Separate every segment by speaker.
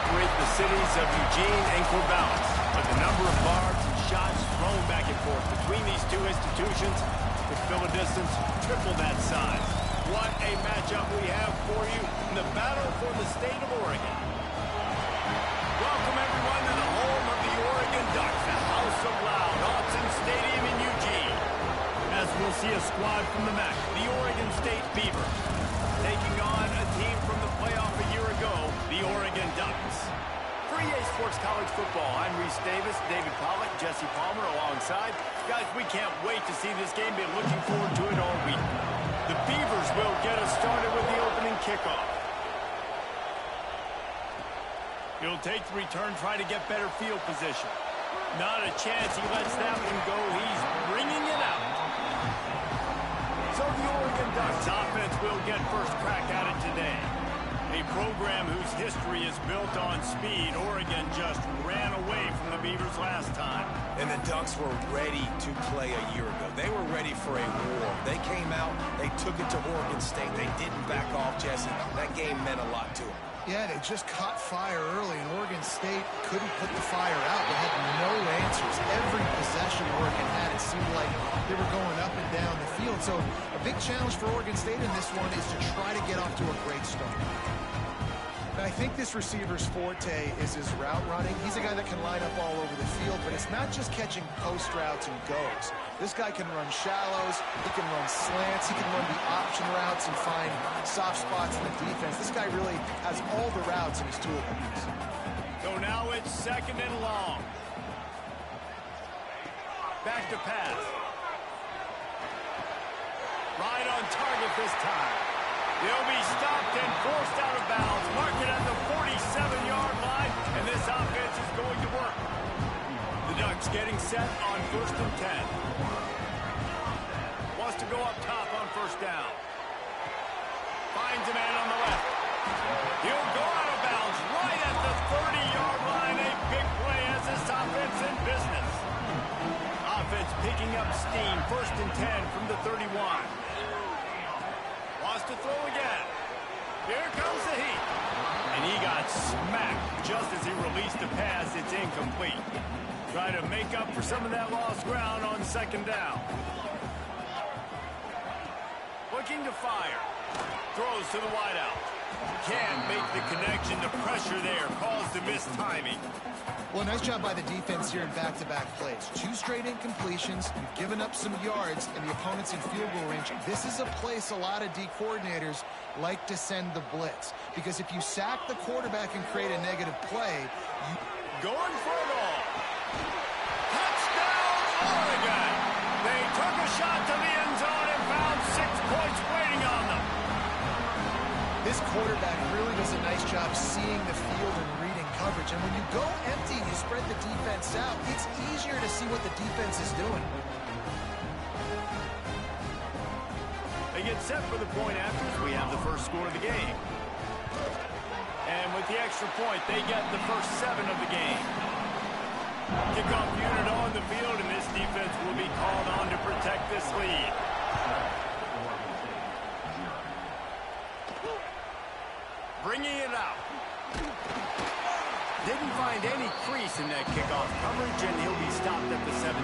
Speaker 1: separate the cities of Eugene and Corvallis, but the number of barbs and shots thrown back and forth between these two institutions could fill a distance triple that size. What a matchup we have for you in the battle for the state of Oregon. Welcome, everyone, to the home of the Oregon Ducks, the House of Loud, Autzen Stadium in Eugene. As we'll see a squad from the MAC, the Oregon State Beavers, taking on a team from the playoff a year ago, the Oregon Ducks. For EA Sports College Football, I'm Reese Davis, David Pollack, Jesse Palmer alongside. Guys, we can't wait to see this game. Been looking forward to it all week. The Beavers will get us started with the opening kickoff. He'll take the return, try to get better field position. Not a chance he lets that one go. He's bringing it out. So the Oregon Ducks offense will get first crack at it today. A program whose history is built on speed. Oregon just ran away from the Beavers last time.
Speaker 2: And the Ducks were ready to play a year ago. They were ready for a war. They came out, they took it to Oregon State. They didn't back off, Jesse. That game meant a lot to them.
Speaker 3: Yeah, they just caught fire early, and Oregon State couldn't put the fire out. They had no answers. Every possession Oregon had, it seemed like they were going up and down the field. So a big challenge for Oregon State in this one is to try to get off to a great start. And I think this receiver's forte is his route running. He's a guy that can line up all over the field, but it's not just catching post routes and goes. This guy can run shallows, he can run slants, he can run the option routes and find soft spots in the defense. This guy really has all the routes in his toolbox.
Speaker 1: So now it's second and long. Back to pass. Right on target this time. They'll be stopped and forced out of bounds. Mark it at the 47-yard line, and this offense is going to work. The Ducks getting set on 1st and 10. Wants to go up top on first down. Finds a man on the left. He'll go out of bounds right at the 30-yard line. A big play as this offense in business. Offense picking up steam. 1st and 10 from the 31. Wants to throw again. Here comes the heat. And he got smacked just as he released the pass. It's incomplete. Try to make up for some of that lost ground on second down. Looking to fire. Throws to the wideout. Can't make the connection. The pressure there caused the missed timing.
Speaker 3: Well, nice job by the defense here in back-to-back plays. 2 straight incompletions. You've given up some yards, and the opponent's in field goal range. This is a place a lot of D coordinators like to send the blitz. Because if you sack the quarterback and create a negative play, you...
Speaker 1: Going for it all. Touchdown, Oregon! They took a shot to the end zone and found 6 points waiting on them.
Speaker 3: This quarterback really does a nice job seeing the field and reading coverage. And when you go empty, you spread the defense out. It's easier to see what the defense is doing.
Speaker 1: They get set for the point after as we have the first score of the game. And with the extra point, they get the first 7 of the game. Kickoff unit on the field, and this defense will be called on to protect this lead. Bringing it out. Didn't find any crease in that kickoff coverage, and he'll be stopped at the 17.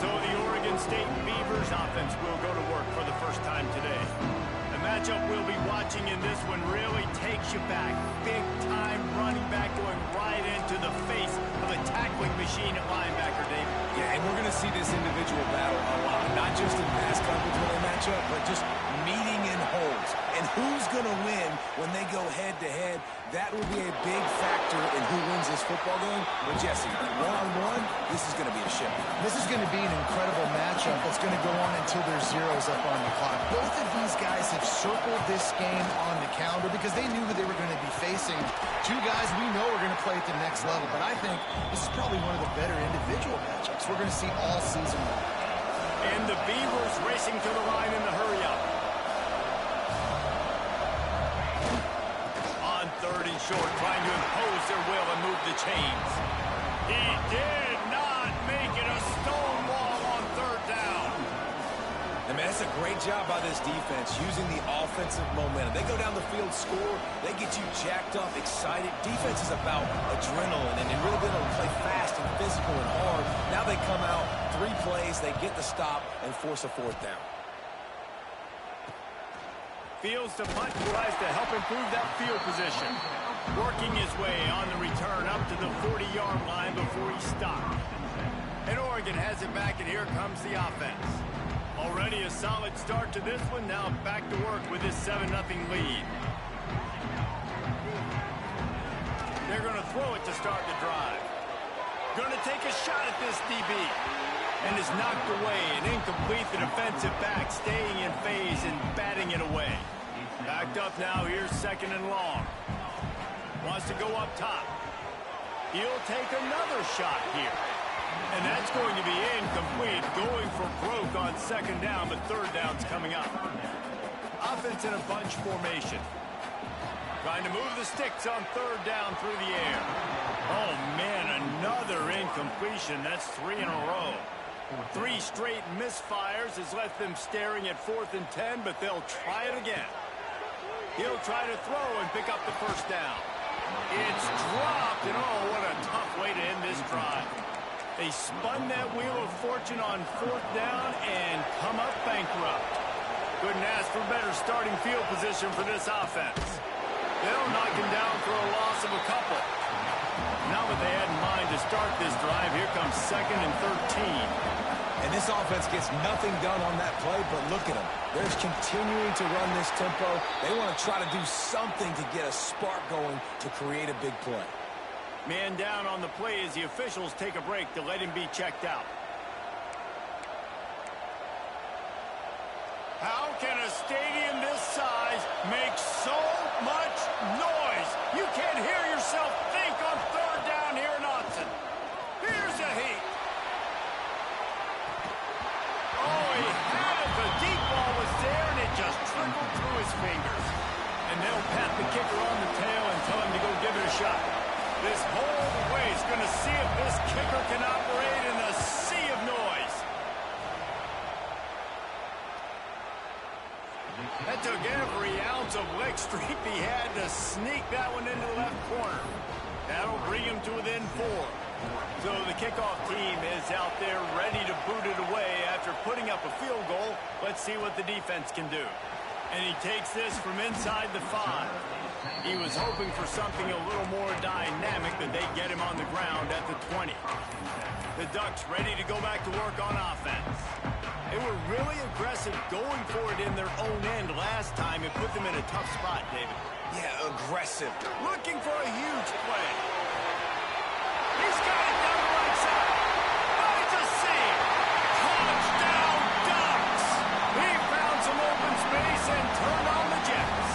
Speaker 1: So the Oregon State Beavers offense will go to work for the first time today. The matchup we'll be watching in this one really takes you back. Big time running back going right into the face of a tackling machine at linebacker, Dave.
Speaker 2: Yeah, and we're going to see this individual battle a lot. Not just in pass coverage when they match up, but just meeting in holes. And who's going to win when they go head-to-head? That will be a big factor in who wins this football game. But, Jesse, one-on-one, this is going to be a ship.
Speaker 3: This is going to be an incredible matchup that's going to go on until there's zeros up on the clock. Both of these guys have circled this game on the calendar because they knew who they were going to be facing. 2 guys we know are going to play at the next level. But I think this is probably one of the better individual matchups we're going to see all season long.
Speaker 1: And the Beavers racing to the line in the hurry-up. On 3rd and short, trying to impose their will and move the chains. He did not make it. A stone wall on 3rd down.
Speaker 2: And man, that's Just a great job by this defense using the offensive momentum. They go down the field, score, they get you jacked up, excited. Defense is about adrenaline and really being able to play fast and physical and hard. Now they come out, 3 plays, they get the stop and force a 4th down.
Speaker 1: Fields to punt, tries to help improve that field position. Working his way on the return up to the 40-yard line before he stopped. And Oregon has it back, and here comes the offense. Already a solid start to this one. Now back to work with this 7-0 lead. They're going to throw it to start the drive. Going to take a shot at this DB. And is knocked away and incomplete. The defensive back staying in phase and batting it away. Backed up now. Here's 2nd and long. Wants to go up top. He'll take another shot here. And that's going to be incomplete. Going for broke on 2nd down, but 3rd down's coming up. Offense in a bunch formation. Trying to move the sticks on 3rd down through the air. Oh, man, another incompletion. That's 3 in a row. 3 straight misfires has left them staring at 4th and 10, but they'll try it again. He'll try to throw and pick up the 1st down. It's dropped, and oh, what a tough way to end this drive. They spun that wheel of fortune on 4th down and come up bankrupt. Couldn't ask for better starting field position for this offense. They'll knock him down for a loss of a couple. Not what they had in mind to start this drive. Here comes 2nd and 13.
Speaker 2: And this offense gets nothing done on that play, but look at them. They're just continuing to run this tempo. They want to try to do something to get a spark going to create a big play.
Speaker 1: Man down on the play as the officials take a break to let him be checked out. How can a stadium this size make so much noise? You can't hear yourself think on 3rd down here in Austin. Here's a heat. Oh, he had it. The deep ball was there, and it just trickled through his fingers. And they'll pat the kicker on the tail and tell him to go give it a shot. This whole way is going to see if this kicker can operate in the sea of noise. That took every ounce of leg strength he had to sneak that one into the left corner. That'll bring him to within 4. So the kickoff team is out there ready to boot it away after putting up a field goal. Let's see what the defense can do. And he takes this from inside the 5. He was hoping for something a little more dynamic, but they get him on the ground at the 20. The Ducks ready to go back to work on offense. They were really aggressive going for it in their own end last time. It put them in a tough spot, David.
Speaker 2: Yeah, aggressive.
Speaker 1: Looking for a huge play. He's got it down the right side. Finds a seam. Touchdown, Ducks! He found some open space and turned on the Jets.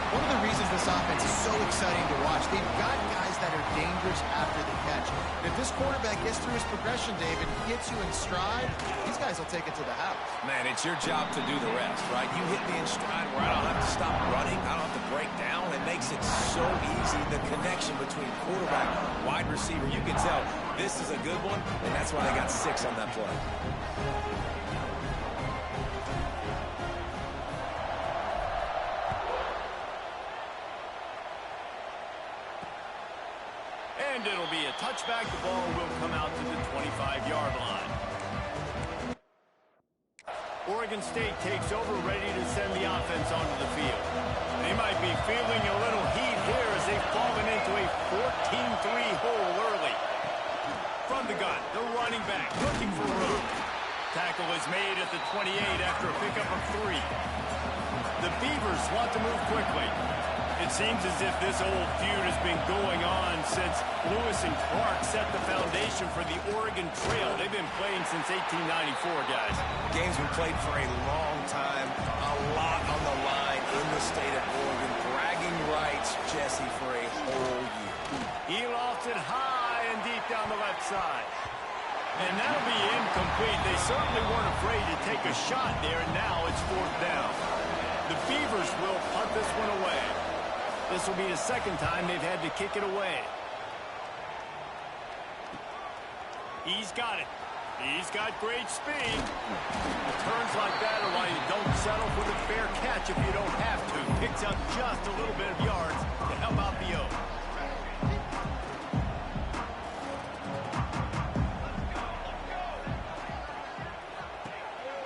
Speaker 3: One of the reasons this offense is so exciting to watch, they've got guys that are dangerous after the catch. And if this quarterback gets through his progression, David, gets you in stride, these guys will take it to the house.
Speaker 2: Man, it's your job to do the rest, right? You hit me in stride where I don't have to stop running. I don't have to break down. It makes it so easy. The connection between quarterback, wide receiver, you can tell this is a good one, and that's why they got 6 on that play.
Speaker 1: And it'll be a touchback. The ball will come out to the 25-yard line. Oregon State takes over, ready to send the offense onto the field. They might be feeling a little heat here as they've fallen into a 14-3 hole early. From the gun, the running back looking for room. Tackle is made at the 28 after a pickup of 3. The Beavers want to move quickly. It seems as if this old feud has been going on since Lewis and Clark set the foundation for the Oregon Trail. They've been playing since 1894, guys.
Speaker 2: Game's been played for a long time, a lot on the line in the state of Oregon. Bragging rights, Jesse, for a whole year.
Speaker 1: He lofted high and deep down the left side. And that'll be incomplete. They certainly weren't afraid to take a shot there, and now it's 4th down. The Beavers will punt this one away. This will be the 2nd time they've had to kick it away. He's got it. He's got great speed. Turns like that are why you don't settle for the fair catch if you don't have to. Picks up just a little bit of yards to help out the O.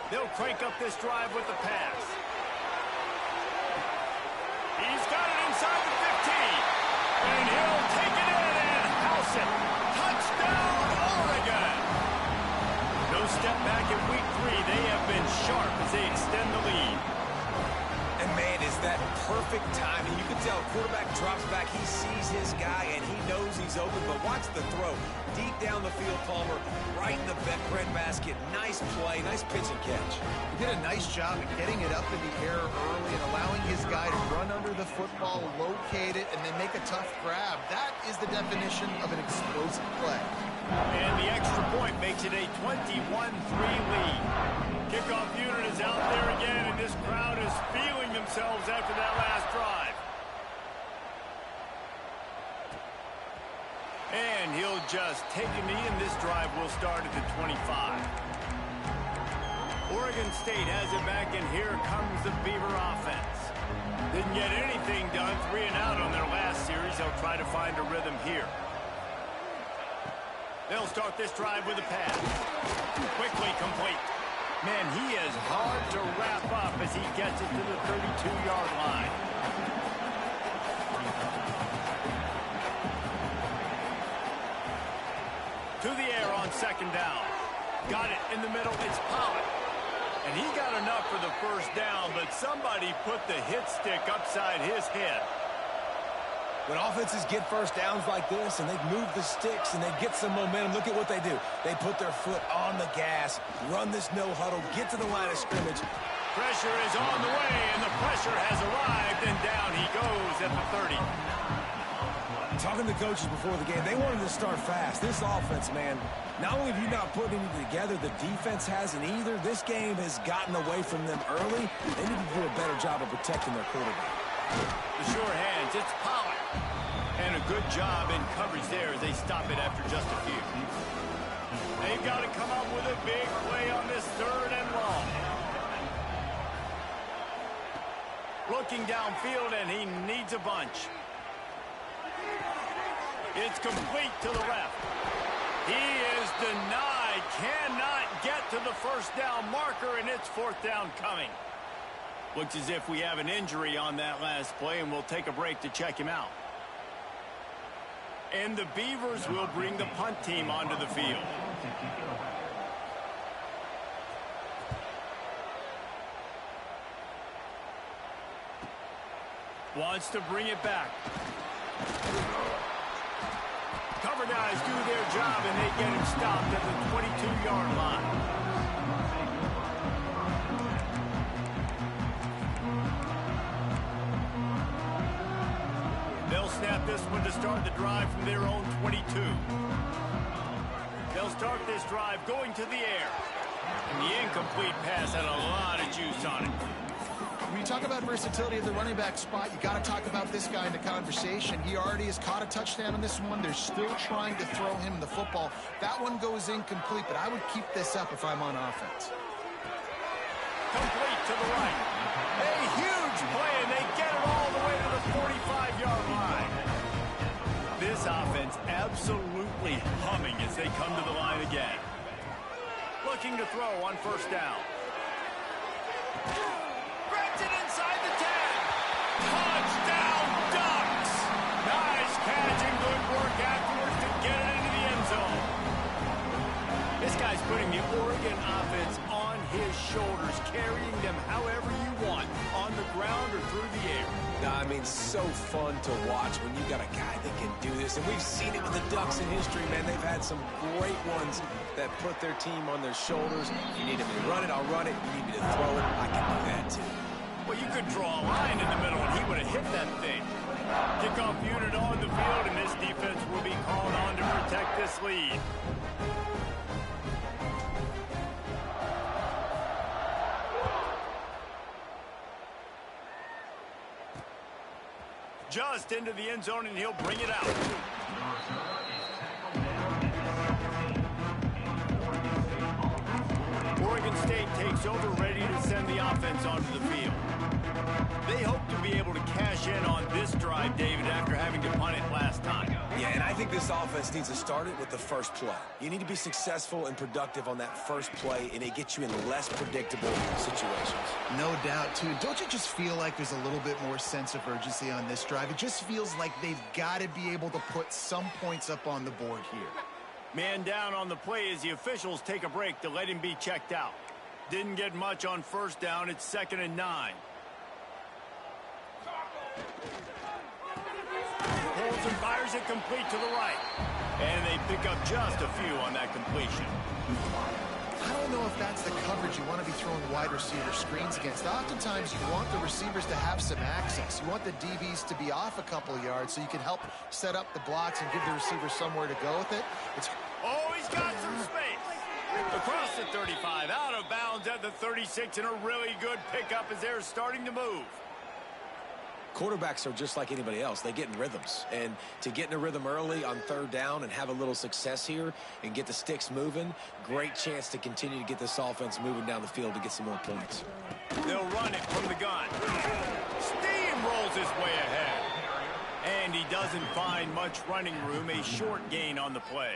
Speaker 1: They'll crank up this drive with the pass. He's got it inside the 15. And he'll take it in and house it. Touchdown, Oregon! No step back in week 3. They have been sharp as they extend the lead.
Speaker 2: And, man, is that perfect timing. You can tell quarterback drops back. He sees his guy, and he knows he's open. But watch the throw. Deep down the field, Palmer, right in the breadbasket. Nice play, nice pitch and catch.
Speaker 3: He did a nice job of getting it up in the air early and allowing his guy to run under the football, locate it, and then make a tough grab. That is the definition of an explosive play.
Speaker 1: And the extra point makes it a 21-3 lead. Kickoff unit is out there again, and this crowd is feeling themselves after that last drive. And he'll just take a knee, and this drive will start at the 25. Oregon State has it back, and here comes the Beaver offense. Didn't get anything done, 3 and out on their last series. They'll try to find a rhythm here. They'll start this drive with a pass. Quickly complete. Man, he is hard to wrap up as he gets it to the 32-yard line. To the air on second down. Got it in the middle. It's Pollard. And he got enough for the first down, but somebody put the hit stick upside his head.
Speaker 2: When offenses get first downs like this and they move the sticks and they get some momentum, look at what they do. They put their foot on the gas, run this no huddle, get to the line of scrimmage.
Speaker 1: Pressure is on the way, and the pressure has arrived, and down he goes at the 30.
Speaker 2: Talking to the coaches before the game, they wanted to start fast. This offense, man, not only have you not put anything together, the defense hasn't either. This game has gotten away from them early. They need to do a better job of protecting their quarterback.
Speaker 1: The sure hands, it's Pollard. And a good job in coverage there as they stop it after just a few. They've got to come up with a big play on this 3rd and long. Looking downfield, and he needs a bunch. It's complete to the left. He is denied. Cannot get to the first down marker, and it's 4th down coming. Looks as if we have an injury on that last play, and we'll take a break to check him out. And the Beavers will bring the punt team onto the field. Wants to bring it back. Cover guys do their job, and they get him stopped at the 22-yard line. They'll snap this one to start the drive from their own 22. They'll start this drive going to the air. And the incomplete pass had a lot of juice on it.
Speaker 3: When you talk about versatility at the running back spot, you got to talk about this guy in the conversation. He already has caught a touchdown on this one. They're still trying to throw him the football. That one goes incomplete, but I would keep this up if I'm on offense.
Speaker 1: Complete to the right. A huge play, and they get it all the way to the 45-yard line. This offense absolutely humming as they come to the line again. Looking to throw on first down. Grabs it inside the 10. Touchdown, Ducks. Nice catch and good work afterwards to get it into the end zone. This guy's putting the Oregon offense on his shoulders, carrying them however you want, on the ground or through the air.
Speaker 2: I mean, so fun to watch when you got a guy that can do this. And we've seen it with the Ducks in history, man. They've had some great ones that put their team on their shoulders. You need me to run it, I'll run it. You need me to throw it, I can do that too.
Speaker 1: Well, you could draw a line in the middle, and he would have hit that thing. Kickoff unit on the field, and this defense will be called on to protect this lead. Just into the end zone, and he'll bring it out. State takes over, ready to send the offense onto the field. They hope to be able to cash in on this drive, David, after having to punt it last time.
Speaker 2: Yeah, and I think this offense needs to start it with the first play. You need to be successful and productive on that first play, and it gets you in less predictable situations.
Speaker 3: No doubt, too. Don't you just feel like there's a little bit more sense of urgency on this drive? It just feels like they've got to be able to put some points up on the board here.
Speaker 1: Man down on the play as the officials take a break to let him be checked out. Didn't get much on first down. It's 2nd and 9. Pulls and fires it complete to the right. And they pick up just a few on that completion.
Speaker 3: I don't know if that's the coverage you want to be throwing wide receiver screens against. Oftentimes, you want the receivers to have some access. You want the DBs to be off a couple of yards so you can help set up the blocks and give the receiver somewhere to go with it.
Speaker 1: Oh, he's got some space. Across the 35, out of bounds at the 36, and a really good pickup as they're starting to move.
Speaker 2: Quarterbacks are just like anybody else. They get in rhythms. And to get in a rhythm early on 3rd down and have a little success here and get the sticks moving, great chance to continue to get this offense moving down the field to get some more points.
Speaker 1: They'll run it from the gun. Steamrolls his way ahead. And he doesn't find much running room, a short gain on the play.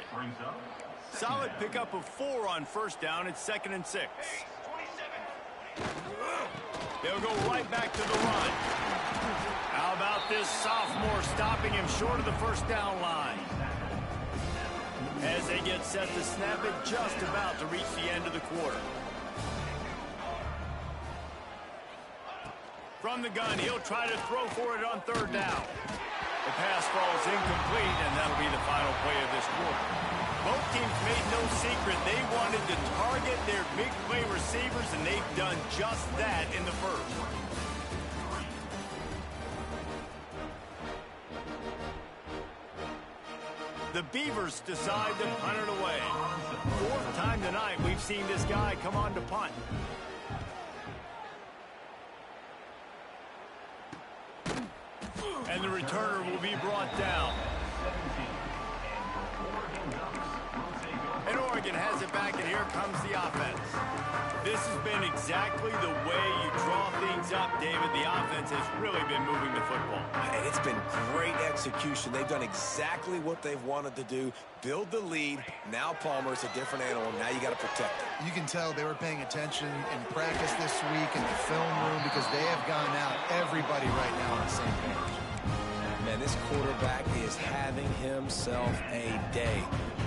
Speaker 1: Solid pickup of 4 on first down. It's 2nd and 6. They'll go right back to the run. How about this sophomore stopping him short of the first down line? As they get set to snap it, just about to reach the end of the quarter. From the gun, he'll try to throw for it on 3rd down. The pass falls incomplete, and that'll be the final play of this quarter. Both teams made no secret they wanted to target their big play receivers, and they've done just that in the first. The Beavers decide to punt it away. 4th time tonight we've seen this guy come on to punt. And the returner will be brought down. And Oregon has it back, and here comes the offense. This has been exactly the way you draw things up, David. The offense has really been moving the football.
Speaker 2: And it's been great execution. They've done exactly what they've wanted to do. Build the lead. Now Palmer's a different animal. Now you got to protect it.
Speaker 3: You can tell they were paying attention in practice this week in the film room because they have gone out, everybody right now on the same page.
Speaker 2: Man, this quarterback is having himself a day.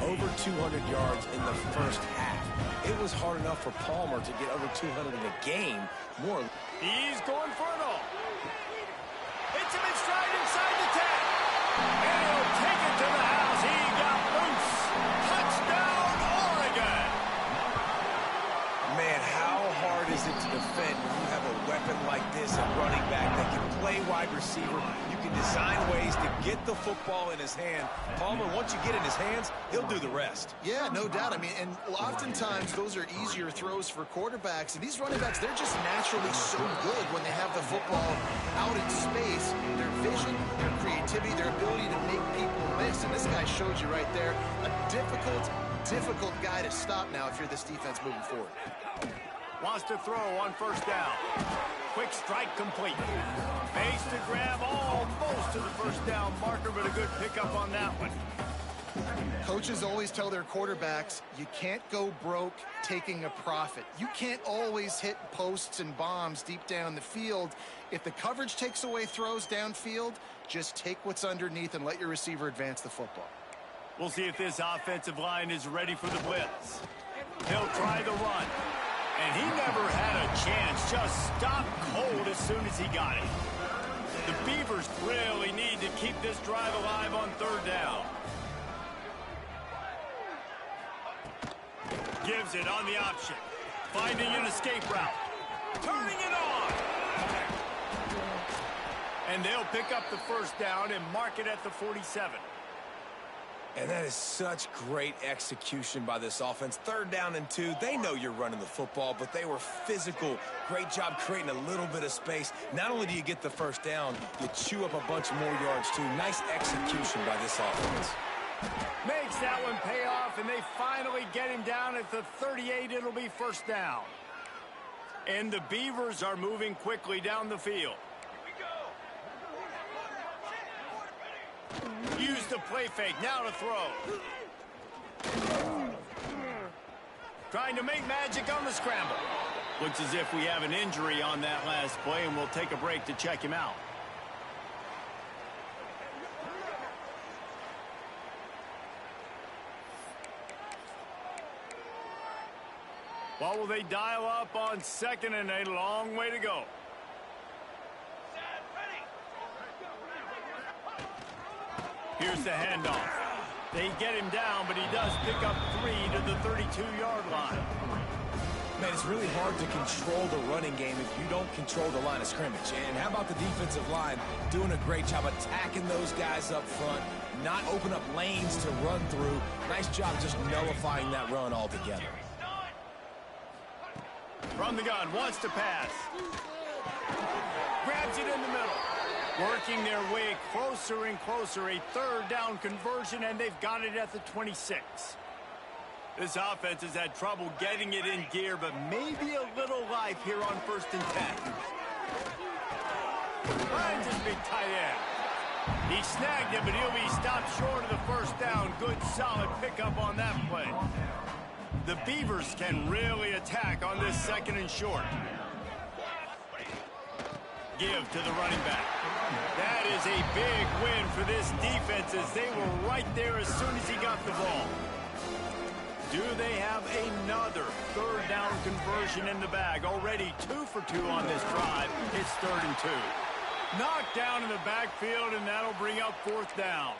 Speaker 2: Over 200 yards in the first half. It was hard enough for Palmer to get over 200 in a game. More.
Speaker 1: He's going for it all. Hits him in stride inside the 10. And he'll take it to the house. He got loose. Touchdown, Oregon.
Speaker 2: Man, how hard is it to defend when you have a weapon like this, a running back that can play wide receiver? You can design ways to get the football in his hand. Palmer, once you get in his hands, he'll do the rest.
Speaker 3: Yeah, no doubt. I mean, and oftentimes those are easier throws for quarterbacks. And these running backs, they're just naturally so good when they have the football out in space. Their vision, their creativity, their ability to make people miss. And this guy showed you right there a difficult guy to stop now if you're this defense moving forward.
Speaker 1: Wants to throw on first down. Quick strike complete. Base to grab almost to the first down marker, but a good pickup on that one.
Speaker 3: Coaches always tell their quarterbacks, you can't go broke taking a profit. You can't always hit posts and bombs deep down the field. If the coverage takes away throws downfield, just take what's underneath and let your receiver advance the football.
Speaker 1: We'll see if this offensive line is ready for the blitz. He'll try the run. And he never had a chance. Just stopped cold as soon as he got it. The Beavers really need to keep this drive alive on 3rd down. Gives it on the option. Finding an escape route. Turning it on. And they'll pick up the first down and mark it at the 47.
Speaker 2: And that is such great execution by this offense. 3rd down and 2. They know you're running the football, but they were physical. Great job creating a little bit of space. Not only do you get the first down, you chew up a bunch more yards, too. Nice execution by this offense.
Speaker 1: Makes that one pay off, and they finally get him down at the 38. It'll be first down. And the Beavers are moving quickly down the field. Use the play fake, now to throw. Trying to make magic on the scramble. Looks as if we have an injury on that last play, and we'll take a break to check him out. What will they dial up on 2nd and a long way to go? Here's the handoff. They get him down, but he does pick up 3 to the 32-yard line.
Speaker 2: Man, it's really hard to control the running game if you don't control the line of scrimmage. And how about the defensive line doing a great job attacking those guys up front, not open up lanes to run through. Nice job just nullifying that run altogether.
Speaker 1: From the gun, wants to pass. Grabs it in the middle. Working their way closer and closer. A 3rd down conversion, and they've got it at the 26. This offense has had trouble getting it in gear, but maybe a little life here on 1st and 10. Finds his big tight end. He snagged him, but he'll be stopped short of the 1st down. Good, solid pickup on that play. The Beavers can really attack on this 2nd and short. Give to the running back. That is a big win for this defense as they were right there as soon as he got the ball. Do they have another 3rd down conversion in the bag? Already 2 for 2 on this drive. It's 3rd and 2. Knocked down in the backfield, and that'll bring up 4th down.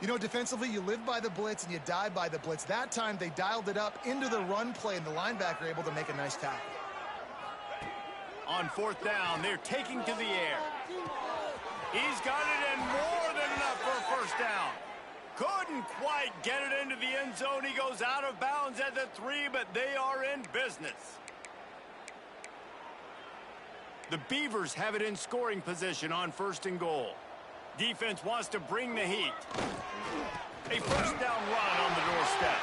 Speaker 3: You know, defensively, you live by the blitz and you die by the blitz. That time, they dialed it up into the run play, and the linebacker able to make a nice tackle.
Speaker 1: On 4th down, they're taking to the air. He's got it, and more than enough for a 1st down. Couldn't quite get it into the end zone. He goes out of bounds at the 3, but they are in business. The Beavers have it in scoring position on 1st and goal. Defense wants to bring the heat. A 1st down run on the doorstep.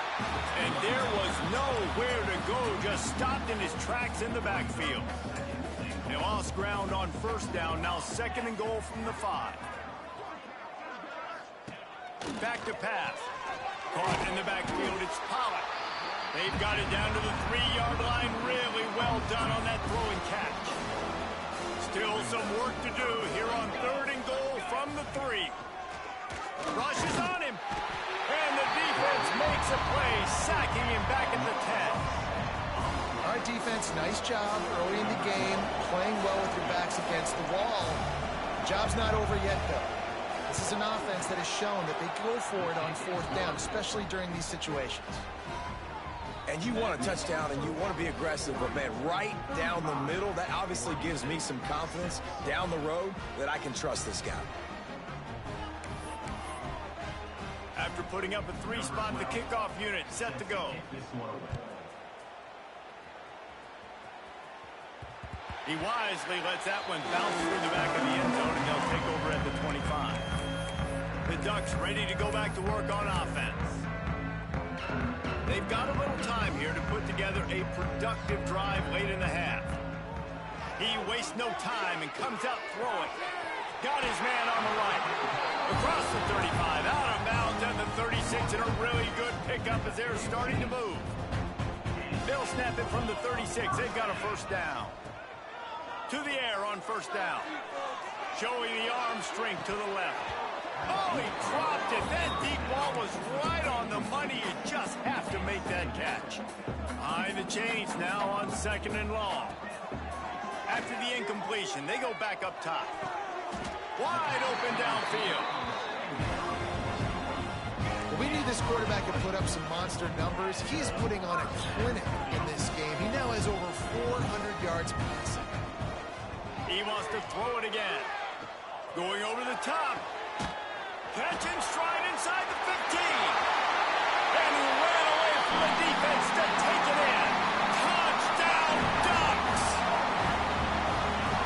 Speaker 1: And there was nowhere to go, just stopped in his tracks in the backfield. They lost ground on 1st down, now 2nd and goal from the 5. Back to pass. Caught in the backfield, it's Pollard. They've got it down to the 3-yard line. Really well done on that throw and catch. Still some work to do here on 3rd and goal from the 3. Rushes on him. And the defense makes a play, sacking him back at the 10.
Speaker 3: All right, defense, nice job early in the game, playing well with your backs against the wall. Job's not over yet, though. This is an offense that has shown that they go for it on 4th down, especially during these situations.
Speaker 2: And you want a touchdown and you want to be aggressive, but man, right down the middle, that obviously gives me some confidence down the road that I can trust this guy.
Speaker 1: After putting up a 3-spot, the kickoff unit set to go. He wisely lets that one bounce through the back of the end zone, and they'll take over at the 25. The Ducks ready to go back to work on offense. They've got a little time here to put together a productive drive late in the half. He wastes no time and comes out throwing. Got his man on the right. Across the 35, out of bounds at the 36, and a really good pickup as they're starting to move. They'll snap it from the 36. They've got a 1st down. To the air on 1st down. Showing the arm strength to the left. Oh, he dropped it. That deep ball was right on the money. You just have to make that catch. High the chains now on 2nd and long. After the incompletion, they go back up top. Wide open downfield.
Speaker 3: Well, we need this quarterback to put up some monster numbers. He's putting on a clinic in this game. He now has over 400 yards passing.
Speaker 1: He wants to throw it again. Going over the top. Catch and stride inside the 15. And he ran away from the defense to take it in. Touchdown, Ducks!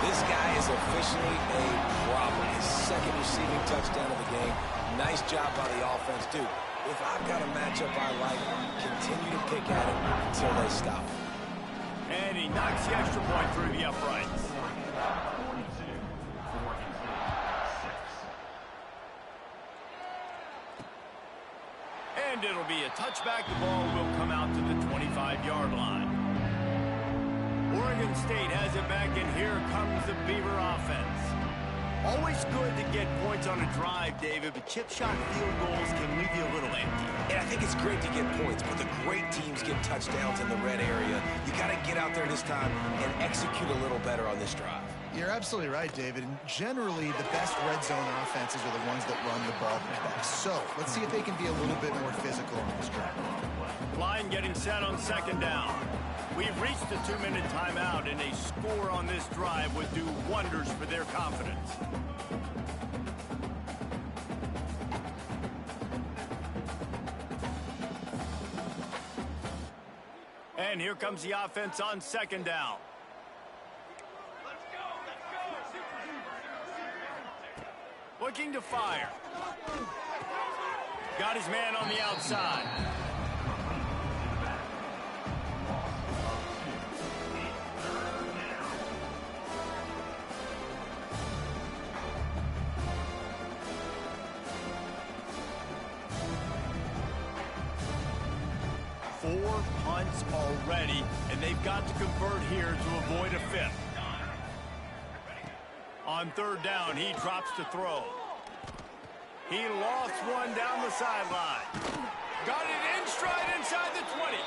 Speaker 2: This guy is officially a problem. His 2nd receiving touchdown of the game. Nice job by the offense. Dude, if I've got a matchup I like, continue to pick at it until they stop.
Speaker 1: And he knocks the extra point through the uprights. And it'll be a touchback. The ball will come out to the 25-yard line. Oregon State has it back, and here comes the Beaver offense. Always good to get points on a drive, David, but chip shot field goals can leave you a little empty.
Speaker 2: And I think it's great to get points, but the great teams get touchdowns in the red area. You got to get out there this time and execute a little better on this drive.
Speaker 3: You're absolutely right, David. And generally, the best red zone offenses are the ones that run the ball the best. So let's see if they can be a little bit more physical on this drive.
Speaker 1: Line getting set on second down. We've reached the 2-minute timeout, and a score on this drive would do wonders for their confidence. And here comes the offense on second down. Looking to fire. Got his man on the outside. Four punts already, and they've got to convert here to avoid a fifth. On third down, he drops to throw. He lost one down the sideline. Got it in stride inside the 20.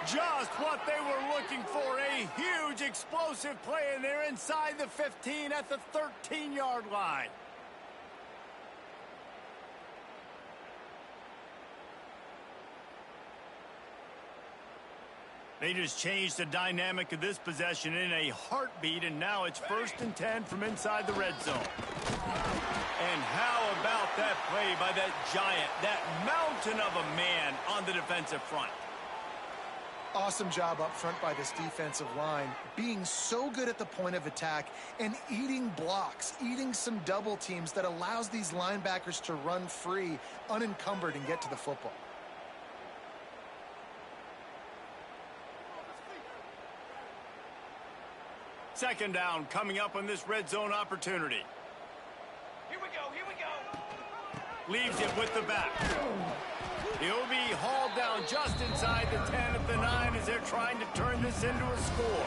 Speaker 1: Just what they were looking for, a huge explosive play, and they're inside the 15 at the 13-yard line. They just changed the dynamic of this possession in a heartbeat, and now it's 1st and 10 from inside the red zone. And how about that play by that giant, that mountain of a man on the defensive front?
Speaker 3: Awesome job up front by this defensive line, being so good at the point of attack and eating blocks, eating some double teams that allows these linebackers to run free, unencumbered, and get to the football.
Speaker 1: Second down coming up on this red zone opportunity.
Speaker 4: Here we go.
Speaker 1: Leaves it with the back. He'll be hauled down just inside the 10 at the 9 as they're trying to turn this into a score.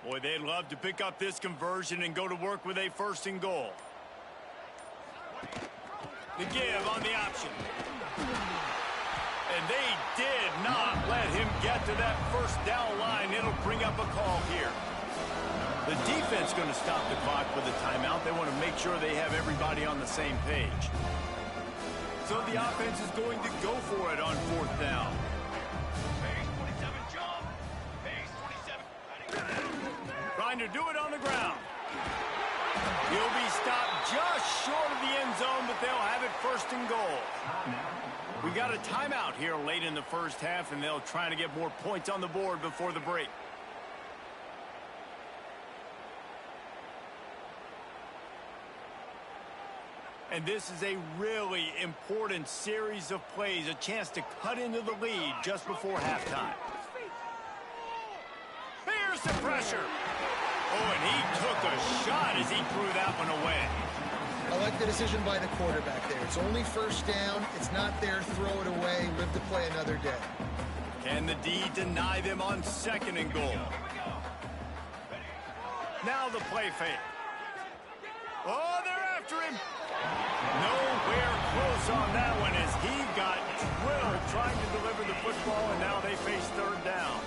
Speaker 1: Boy, they'd love to pick up this conversion and go to work with a 1st and goal. The give on the option. And they did not let him get to that 1st down line. It'll bring up a call here. The defense going to stop the clock with a timeout. They want to make sure they have everybody on the same page. So the offense is going to go for it on 4th down. Trying to do it on the ground. He'll be stopped just short of the end zone, but they'll have it 1st and goal. We got a timeout here late in the 1st half, and they'll try to get more points on the board before the break. And this is a really important series of plays, a chance to cut into the lead just before halftime. There's the pressure. Oh, and he took a shot as he threw that one away.
Speaker 3: I like the decision by the quarterback there. It's only 1st down. It's not there. Throw it away. Live to play another day.
Speaker 1: Can the D deny them on 2nd and goal? Now the play fake. Oh, they're after him. Nowhere close on that one as he got drilled trying to deliver the football, and now they face 3rd down.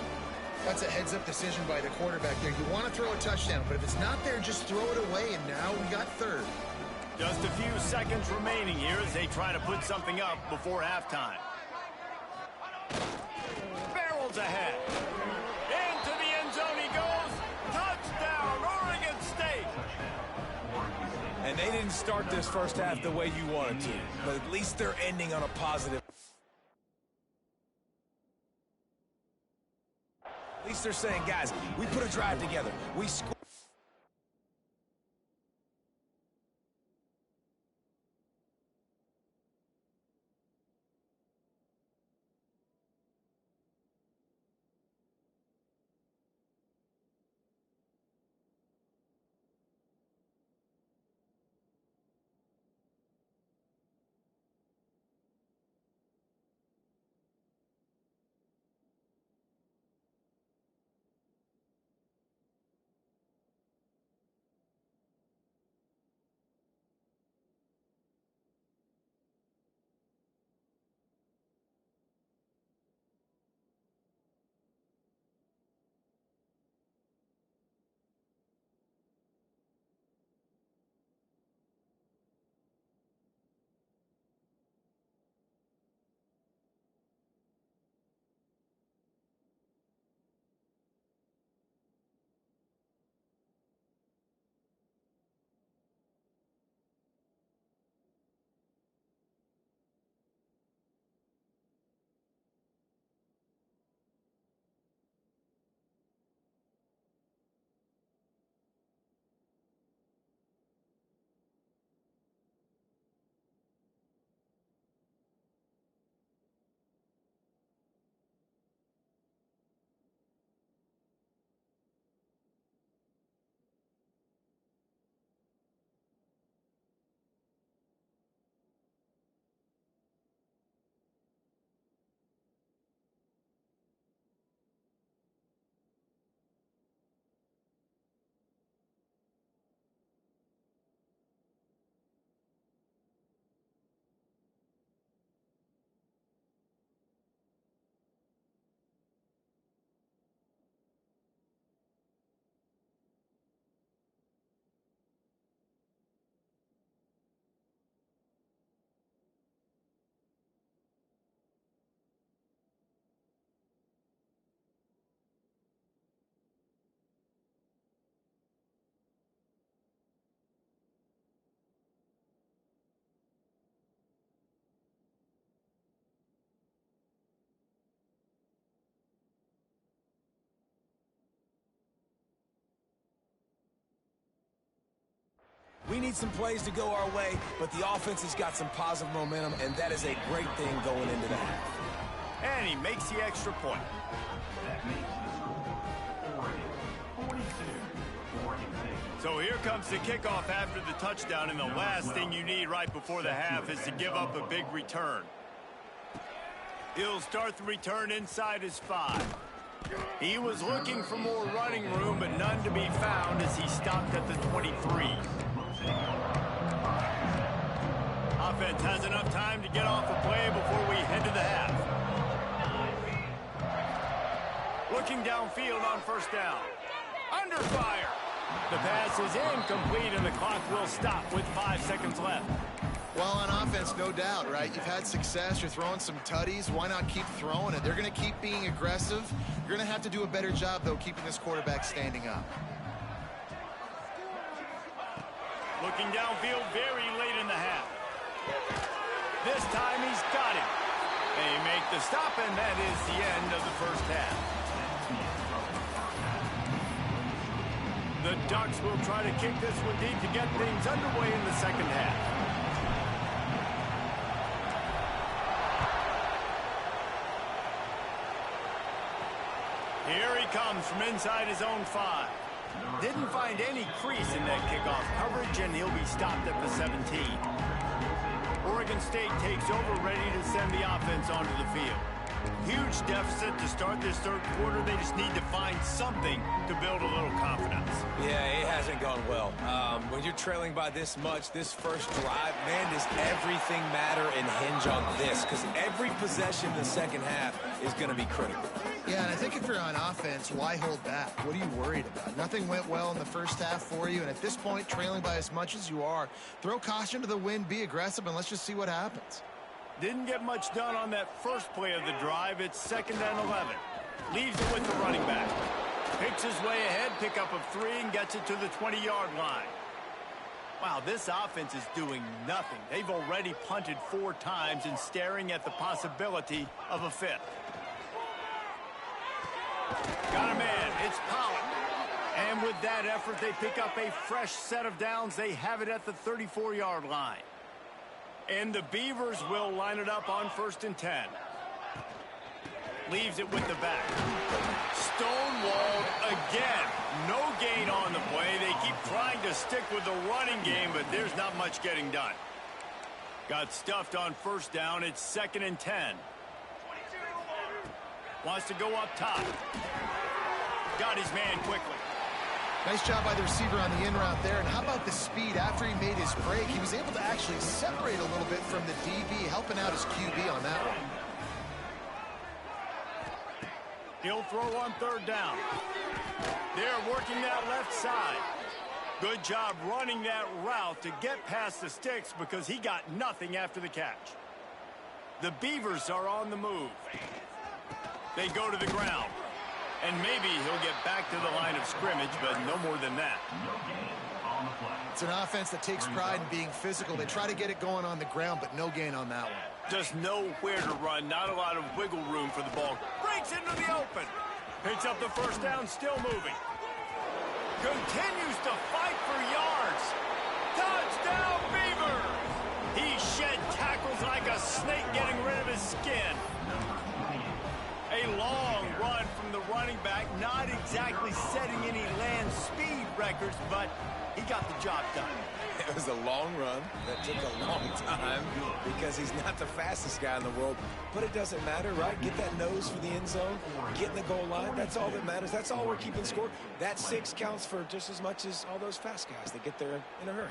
Speaker 3: That's a heads-up decision by the quarterback there. You want to throw a touchdown, but if it's not there, just throw it away, and now we got 3rd.
Speaker 1: Just a few seconds remaining here as they try to put something up before halftime. Barrels ahead. Into the end zone he goes. Touchdown, Oregon State.
Speaker 2: And they didn't start this first half the way you wanted to, but at least they're ending on a positive. At least they're saying, guys, we put a drive together. We scored. We need some plays to go our way, but the offense has got some positive momentum, and that is a great thing going into the half.
Speaker 1: And he makes the extra point. So here comes the kickoff after the touchdown, and the last thing you need right before the half is to give up a big return. He'll start the return inside his 5. He was looking for more running room, but none to be found as he stopped at the 23. Offense has enough time to get off a play before we head to the half. Looking downfield on first down. Under fire. The pass is incomplete, and the clock will stop with 5 seconds left.
Speaker 3: Well, on offense, no doubt, right? You've had success. You're throwing some tutties. Why not keep throwing it? They're going to keep being aggressive. You're going to have to do a better job, though, keeping this quarterback standing up.
Speaker 1: Looking downfield very late in the half. This time he's got it. They make the stop, and that is the end of the first half. The Ducks will try to kick this one deep to get things underway in the second half. Here he comes from inside his own 5. Didn't find any crease in that kickoff coverage, and he'll be stopped at the 17. Oregon State takes over, ready to send the offense onto the field. Huge deficit to start this third quarter. They just need to find something to build a little confidence.
Speaker 2: Yeah, it hasn't gone well. When you're trailing by this much, this first drive, man, does everything matter and hinge on this, because every possession in the second half is going to be critical.
Speaker 3: Yeah, and I think if you're on offense, why hold back? What are you worried about? Nothing went well in the first half for you, and at this point, trailing by as much as you are, throw caution to the wind, be aggressive, and let's just see what happens.
Speaker 1: Didn't get much done on that first play of the drive. It's 2nd and 11. Leaves it with the running back. Picks his way ahead, pickup of 3, and gets it to the 20-yard line. Wow, this offense is doing nothing. They've already punted 4 times and staring at the possibility of a 5th. Got a man. It's Pollard. And with that effort, they pick up a fresh set of downs. They have it at the 34-yard line. And the Beavers will line it up on 1st and 10. Leaves it with the back. Stonewalled again. No gain on the play. They keep trying to stick with the running game, but there's not much getting done. Got stuffed on 1st down. It's 2nd and 10. Wants to go up top. Got his man quickly.
Speaker 3: Nice job by the receiver on the in route there. And how about the speed? After he made his break, he was able to actually separate a little bit from the DB, helping out his QB on that one.
Speaker 1: He'll throw on 3rd down. They're working that left side. Good job running that route to get past the sticks because he got nothing after the catch. The Beavers are on the move. They go to the ground. And maybe he'll get back to the line of scrimmage, but no more than that.
Speaker 3: It's an offense that takes pride in being physical. They try to get it going on the ground, but no gain on that one.
Speaker 1: Just nowhere to run, not a lot of wiggle room for the ball. Breaks into the open. Picks up the 1st down, still moving. Continues to fight for yards. Touchdown, Beavers! He shed tackles like a snake getting rid of his skin. A long run from the running back, not exactly setting any land speed records, but he got the job done.
Speaker 2: It was a long run that took a long time because he's not the fastest guy in the world. But it doesn't matter, right? Get that nose for the end zone, get in the goal line. That's all that matters. That's all we're keeping score. That 6 counts for just as much as all those fast guys that get there in a hurry.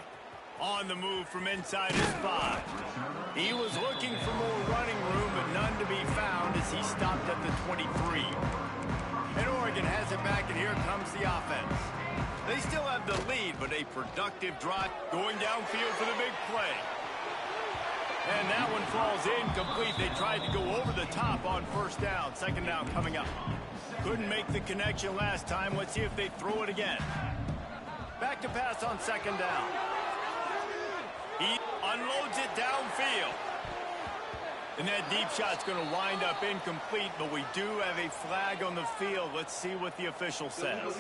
Speaker 1: On the move from inside his 5. He was looking for more running room, but none to be found as he stopped at the 23. And Oregon has it back, and here comes the offense. They still have the lead, but a productive drive going downfield for the big play. And that one falls incomplete. They tried to go over the top on 1st down. 2nd down coming up. Couldn't make the connection last time. Let's see if they throw it again. Back to pass on 2nd down. He unloads it downfield. And that deep shot's going to wind up incomplete, but we do have a flag on the field. Let's see what the official says.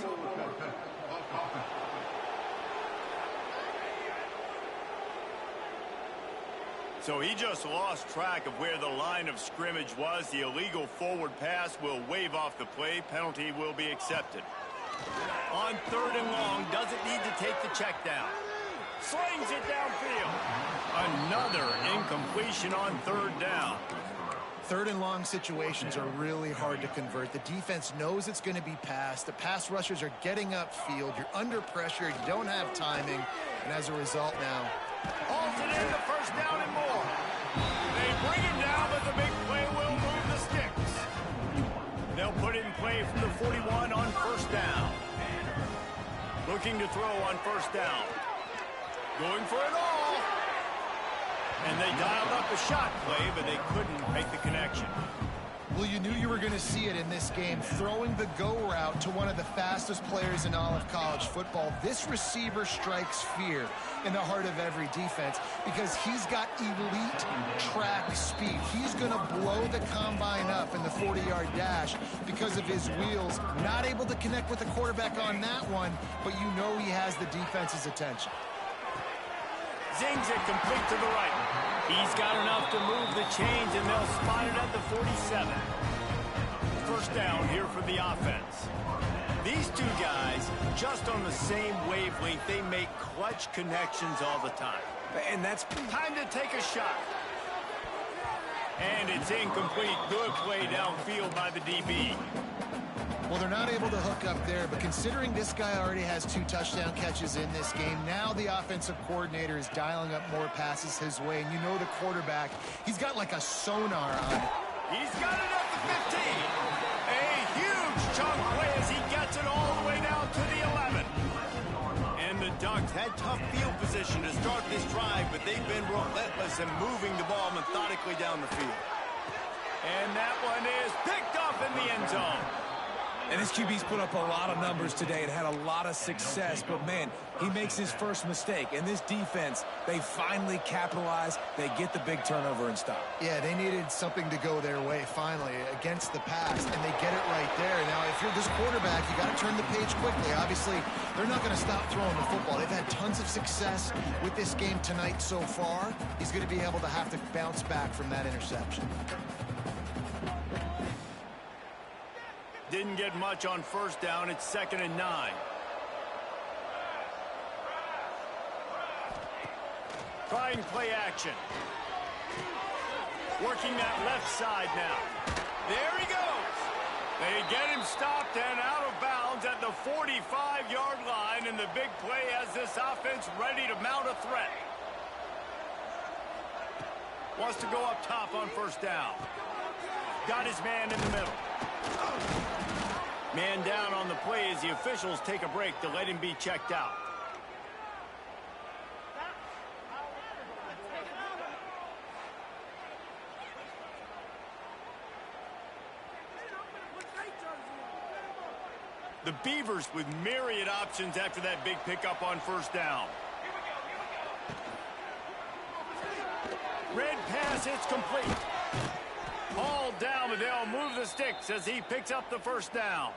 Speaker 1: So he just lost track of where the line of scrimmage was. The illegal forward pass will wave off the play. Penalty will be accepted. On 3rd and long, doesn't need to take the check down. Slings it downfield. Another incompletion on 3rd down.
Speaker 3: 3rd and long situations are really hard to convert. The defense knows it's going to be passed. The pass rushers are getting upfield. You're under pressure. You don't have timing. And as a result now,
Speaker 1: halted in the 1st down and more. They bring him down, but the big play will move the sticks. They'll put it in play from the 41 on 1st down. Looking to throw on 1st down. Going for it all. And they dialed up a shot play, but they couldn't make the connection.
Speaker 3: Well, you knew you were going to see it in this game. Throwing the go route to one of the fastest players in all of college football. This receiver strikes fear in the heart of every defense because he's got elite track speed. He's going to blow the combine up in the 40-yard dash because of his wheels. Not able to connect with the quarterback on that one, but you know he has the defense's attention.
Speaker 1: Zings it complete to the right. He's got enough to move the chains, and they'll spot it at the 47. 1st down here for the offense. These two guys, just on the same wavelength, they make clutch connections all the time.
Speaker 2: And that's
Speaker 1: time to take a shot. And it's incomplete. Good play downfield by the DB.
Speaker 3: Well, they're not able to hook up there, but considering this guy already has 2 touchdown catches in this game, now the offensive coordinator is dialing up more passes his way, and you know the quarterback, he's got like a sonar on it.
Speaker 1: He's got it at the 15. A huge chunk play as he gets it all the way down to the 11. And the Ducks had tough field position to start this drive, but they've been relentless in moving the ball methodically down the field. And that one is picked up in the end zone.
Speaker 2: And this QB's put up a lot of numbers today and had a lot of success, but man, he makes his first mistake. And this defense, they finally capitalize. They get the big turnover and stop.
Speaker 3: Yeah, they needed something to go their way finally against the pass, and they get it right there. Now, if you're this quarterback, you got to turn the page quickly. Obviously, they're not going to stop throwing the football. They've had tons of success with this game tonight so far. He's going to be able to have to bounce back from that interception.
Speaker 1: Didn't get much on first down. It's 2nd and 9. Trying play action. Working that left side now. There he goes. They get him stopped and out of bounds at the 45-yard line, and the big play has this offense ready to mount a threat. Wants to go up top on first down. Got his man in the middle. Man down on the play as the officials take a break to let him be checked out. The Beavers with myriad options after that big pickup on first down. Red pass, it's complete. All down, but they'll move the sticks as he picks up the first down.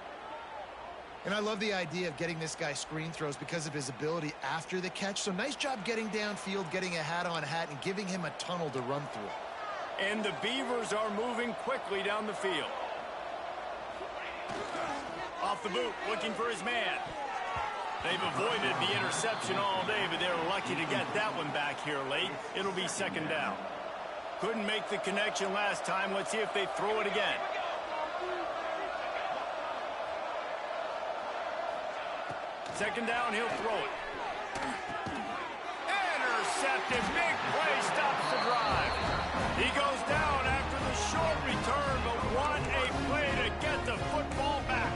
Speaker 3: And I love the idea of getting this guy screen throws because of his ability after the catch. So nice job getting downfield, getting a hat-on-hat, and giving him a tunnel to run through.
Speaker 1: And the Beavers are moving quickly down the field. Off the boot, looking for his man. They've avoided the interception all day, but they're lucky to get that one back here late. It'll be 2nd down. Couldn't make the connection last time. Let's see if they throw it again. Second down, he'll throw it. Intercepted. Big play stops the drive. He goes down after the short return, but what a play to get the football back.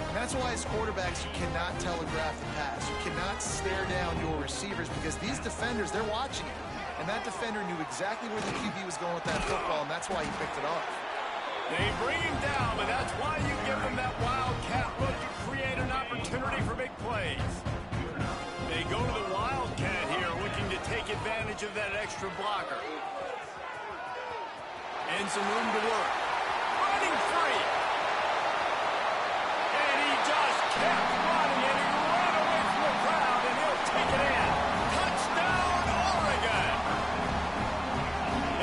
Speaker 3: And that's why as quarterbacks, you cannot telegraph the pass. You cannot stare down your receivers because these defenders, they're watching it. And that defender knew exactly where the QB was going with that football, and that's why he picked it off.
Speaker 1: They bring him down, but that's why you give him that wildcat look to create an opportunity for big plays. They go to the wildcat here, looking to take advantage of that extra blocker. And some room to work. Running free. And he just kept running, and he ran away from the crowd, and he'll take it in. Touchdown, Oregon!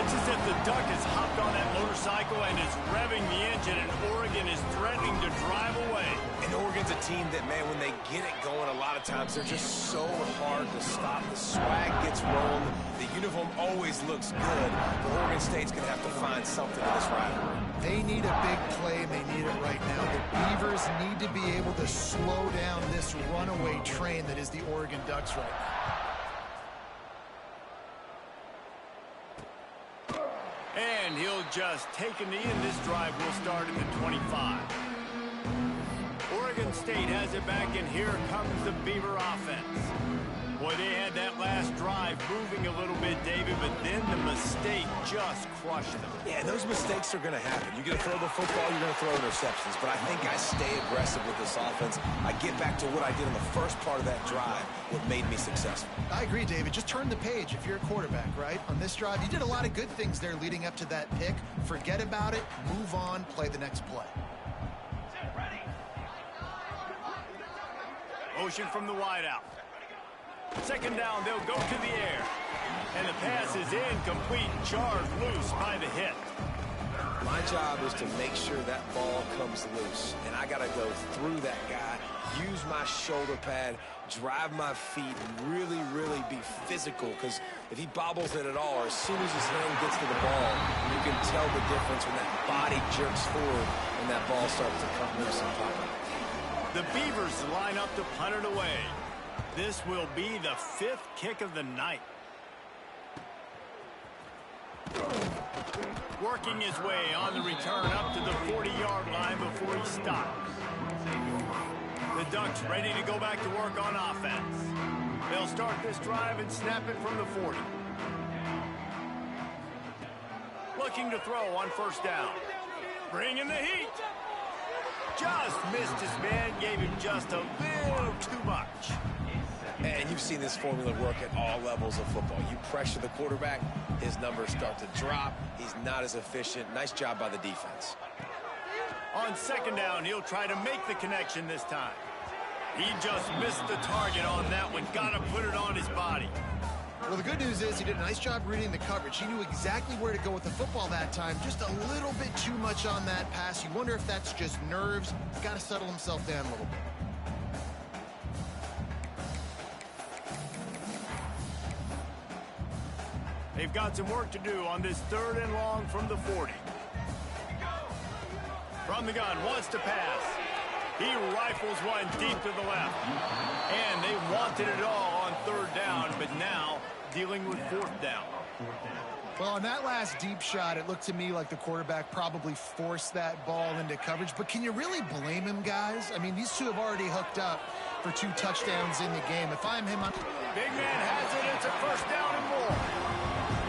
Speaker 1: It's as if the Duck has hopped on that motorcycle and is revving the engine, and Oregon is threatening to drive away.
Speaker 2: And Oregon's a team that, man, when they get it going, a lot of times they're just so hard to stop. The swag gets rolled. The uniform always looks good. But Oregon State's going to have to find something in this rivalry.
Speaker 3: They need a big play, and they need it right now. The Beavers need to be able to slow down this runaway train that is the Oregon Ducks right now.
Speaker 1: And he'll just take a knee, and this drive will start at the 25. Oregon State has it back, and here comes the Beaver offense. Boy, they had that last drive moving a little bit, David, but then the mistake just crushed them.
Speaker 2: Yeah, those mistakes are going to happen. You're going to throw the football, you're going to throw interceptions. But I think I stay aggressive with this offense. I get back to what I did in the first part of that drive, what made me successful.
Speaker 3: I agree, David. Just turn the page if you're a quarterback, right? On this drive, you did a lot of good things there leading up to that pick. Forget about it, move on, play the next play.
Speaker 1: Motion from the wideout. Second down, they'll go to the air. And the pass is incomplete, jarred loose by the hit.
Speaker 2: My job is to make sure that ball comes loose. And I got to go through that guy, use my shoulder pad, drive my feet, and really, really be physical. Because if he bobbles it at all, or as soon as his hand gets to the ball, you can tell the difference when that body jerks forward and that ball starts to come loose and pop out.
Speaker 1: The Beavers line up to punt it away. This will be the 5th kick of the night. Working his way on the return up to the 40-yard line before he stopped. The Ducks ready to go back to work on offense. They'll start this drive and snap it from the 40. Looking to throw on first down. Bringing the heat. Just missed his man, gave him just a little too much.
Speaker 2: And you've seen this formula work at all levels of football. You pressure the quarterback, his numbers start to drop. He's not as efficient. Nice job by the defense.
Speaker 1: On second down, he'll try to make the connection this time. He just missed the target on that one. Got to put it on his body.
Speaker 3: Well, the good news is he did a nice job reading the coverage. He knew exactly where to go with the football that time. Just a little bit too much on that pass. You wonder if that's just nerves. He's got to settle himself down a little bit.
Speaker 1: They've got some work to do on this 3rd and long from the 40. From the gun, wants to pass. He rifles one deep to the left. And they wanted it all on 3rd down, but now dealing with 4th down.
Speaker 3: Well, on that last deep shot, it looked to me like the quarterback probably forced that ball into coverage. But can you really blame him, guys? I mean, these two have already hooked up for 2 touchdowns in the game. If I'm him,
Speaker 1: Big man has it. It's a 1st down and more.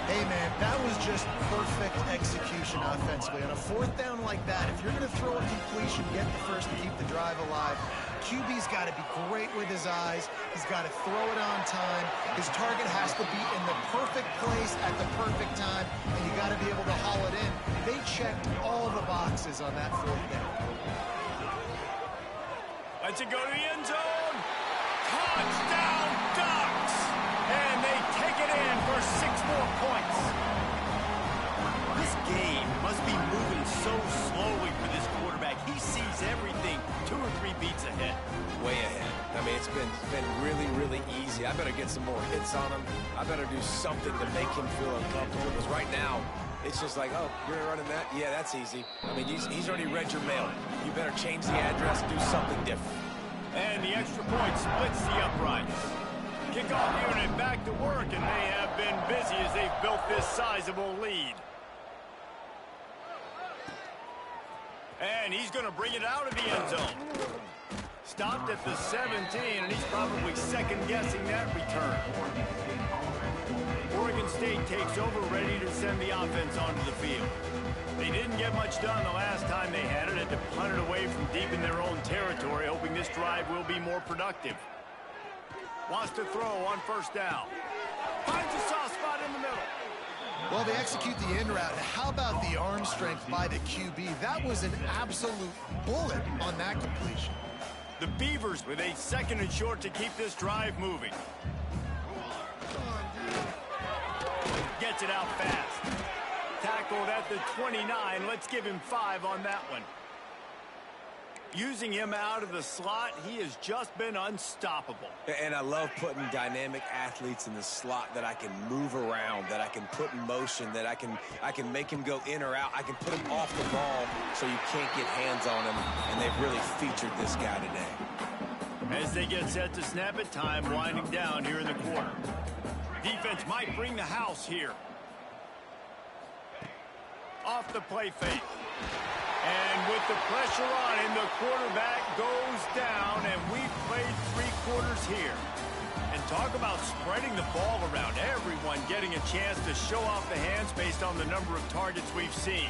Speaker 3: Hey, man, that was just perfect execution offensively. On a 4th down like that, if you're going to throw a completion, get the first to keep the drive alive. QB's got to be great with his eyes. He's got to throw it on time. His target has to be in the perfect place at the perfect time, and you got to be able to haul it in. They checked all the boxes on that 4th down.
Speaker 1: Lets it go to the end zone. Touchdown, Ducks! And they take it in for 6 more points. This game must be moving so slowly for this quarterback. He sees everything 2 or 3 beats ahead.
Speaker 2: Way ahead. I mean, it's been really, really easy. I better get some more hits on him. I better do something to make him feel uncomfortable, because right now, it's just like, oh, you're running that? Yeah, that's easy. I mean, he's already read your mail. You better change the address, do something different.
Speaker 1: And the extra point splits the uprights. Kickoff unit back to work, and they have been busy as they've built this sizable lead. And he's going to bring it out of the end zone. Stopped at the 17, and he's probably second-guessing that return. Oregon State takes over, ready to send the offense onto the field. They didn't get much done the last time they had it, and to punt it away from deep in their own territory, hoping this drive will be more productive. Wants to throw on first down. Finds a soft spot in the middle.
Speaker 3: Well, they execute the in route. How about the arm strength by the QB? That was an absolute bullet on that completion.
Speaker 1: The Beavers with a 2nd and short to keep this drive moving. Gets it out fast. Tackled at the 29. Let's give him 5 on that one. Using him out of the slot, he has just been unstoppable.
Speaker 2: And I love putting dynamic athletes in the slot that I can move around, that I can put in motion, that I can make him go in or out. I can put him off the ball so you can't get hands on him, and they've really featured this guy today.
Speaker 1: As they get set to snap it, time winding down here in the quarter. Defense might bring the house here. Off the play fake. And with the pressure on him, the quarterback goes down, and we've played 3 quarters here. And talk about spreading the ball around. Everyone getting a chance to show off the hands based on the number of targets we've seen.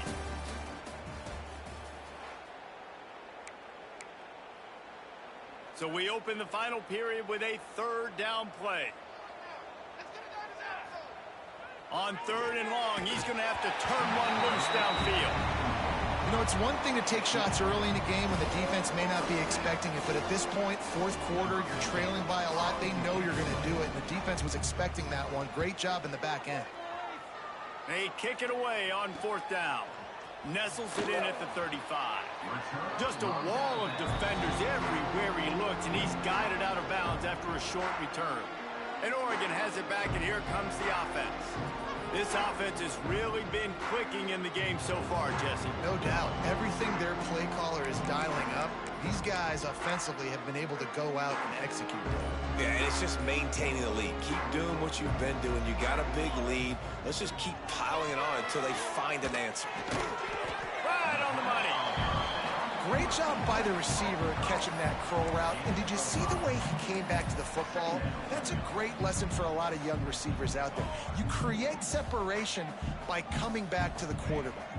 Speaker 1: So we open the final period with a 3rd down play. On 3rd and long, he's going to have to turn one loose downfield.
Speaker 3: You know, it's one thing to take shots early in the game when the defense may not be expecting it, but at this point, 4th quarter, you're trailing by a lot. They know you're going to do it, and the defense was expecting that one. Great job in the back end.
Speaker 1: They kick it away on 4th down. Nestles it in at the 35. Just a wall of defenders everywhere he looks, and he's guided out of bounds after a short return. And Oregon has it back, and here comes the offense. This offense has really been clicking in the game so far, Jesse.
Speaker 3: No doubt. Everything their play caller is dialing up, these guys offensively have been able to go out and execute.
Speaker 2: Yeah, and it's just maintaining the lead. Keep doing what you've been doing. You got a big lead. Let's just keep piling it on until they find an answer.
Speaker 1: Right on the money.
Speaker 3: Great job by the receiver catching that curl route. And did you see the way he came back to the football? That's a great lesson for a lot of young receivers out there. You create separation by coming back to the quarterback.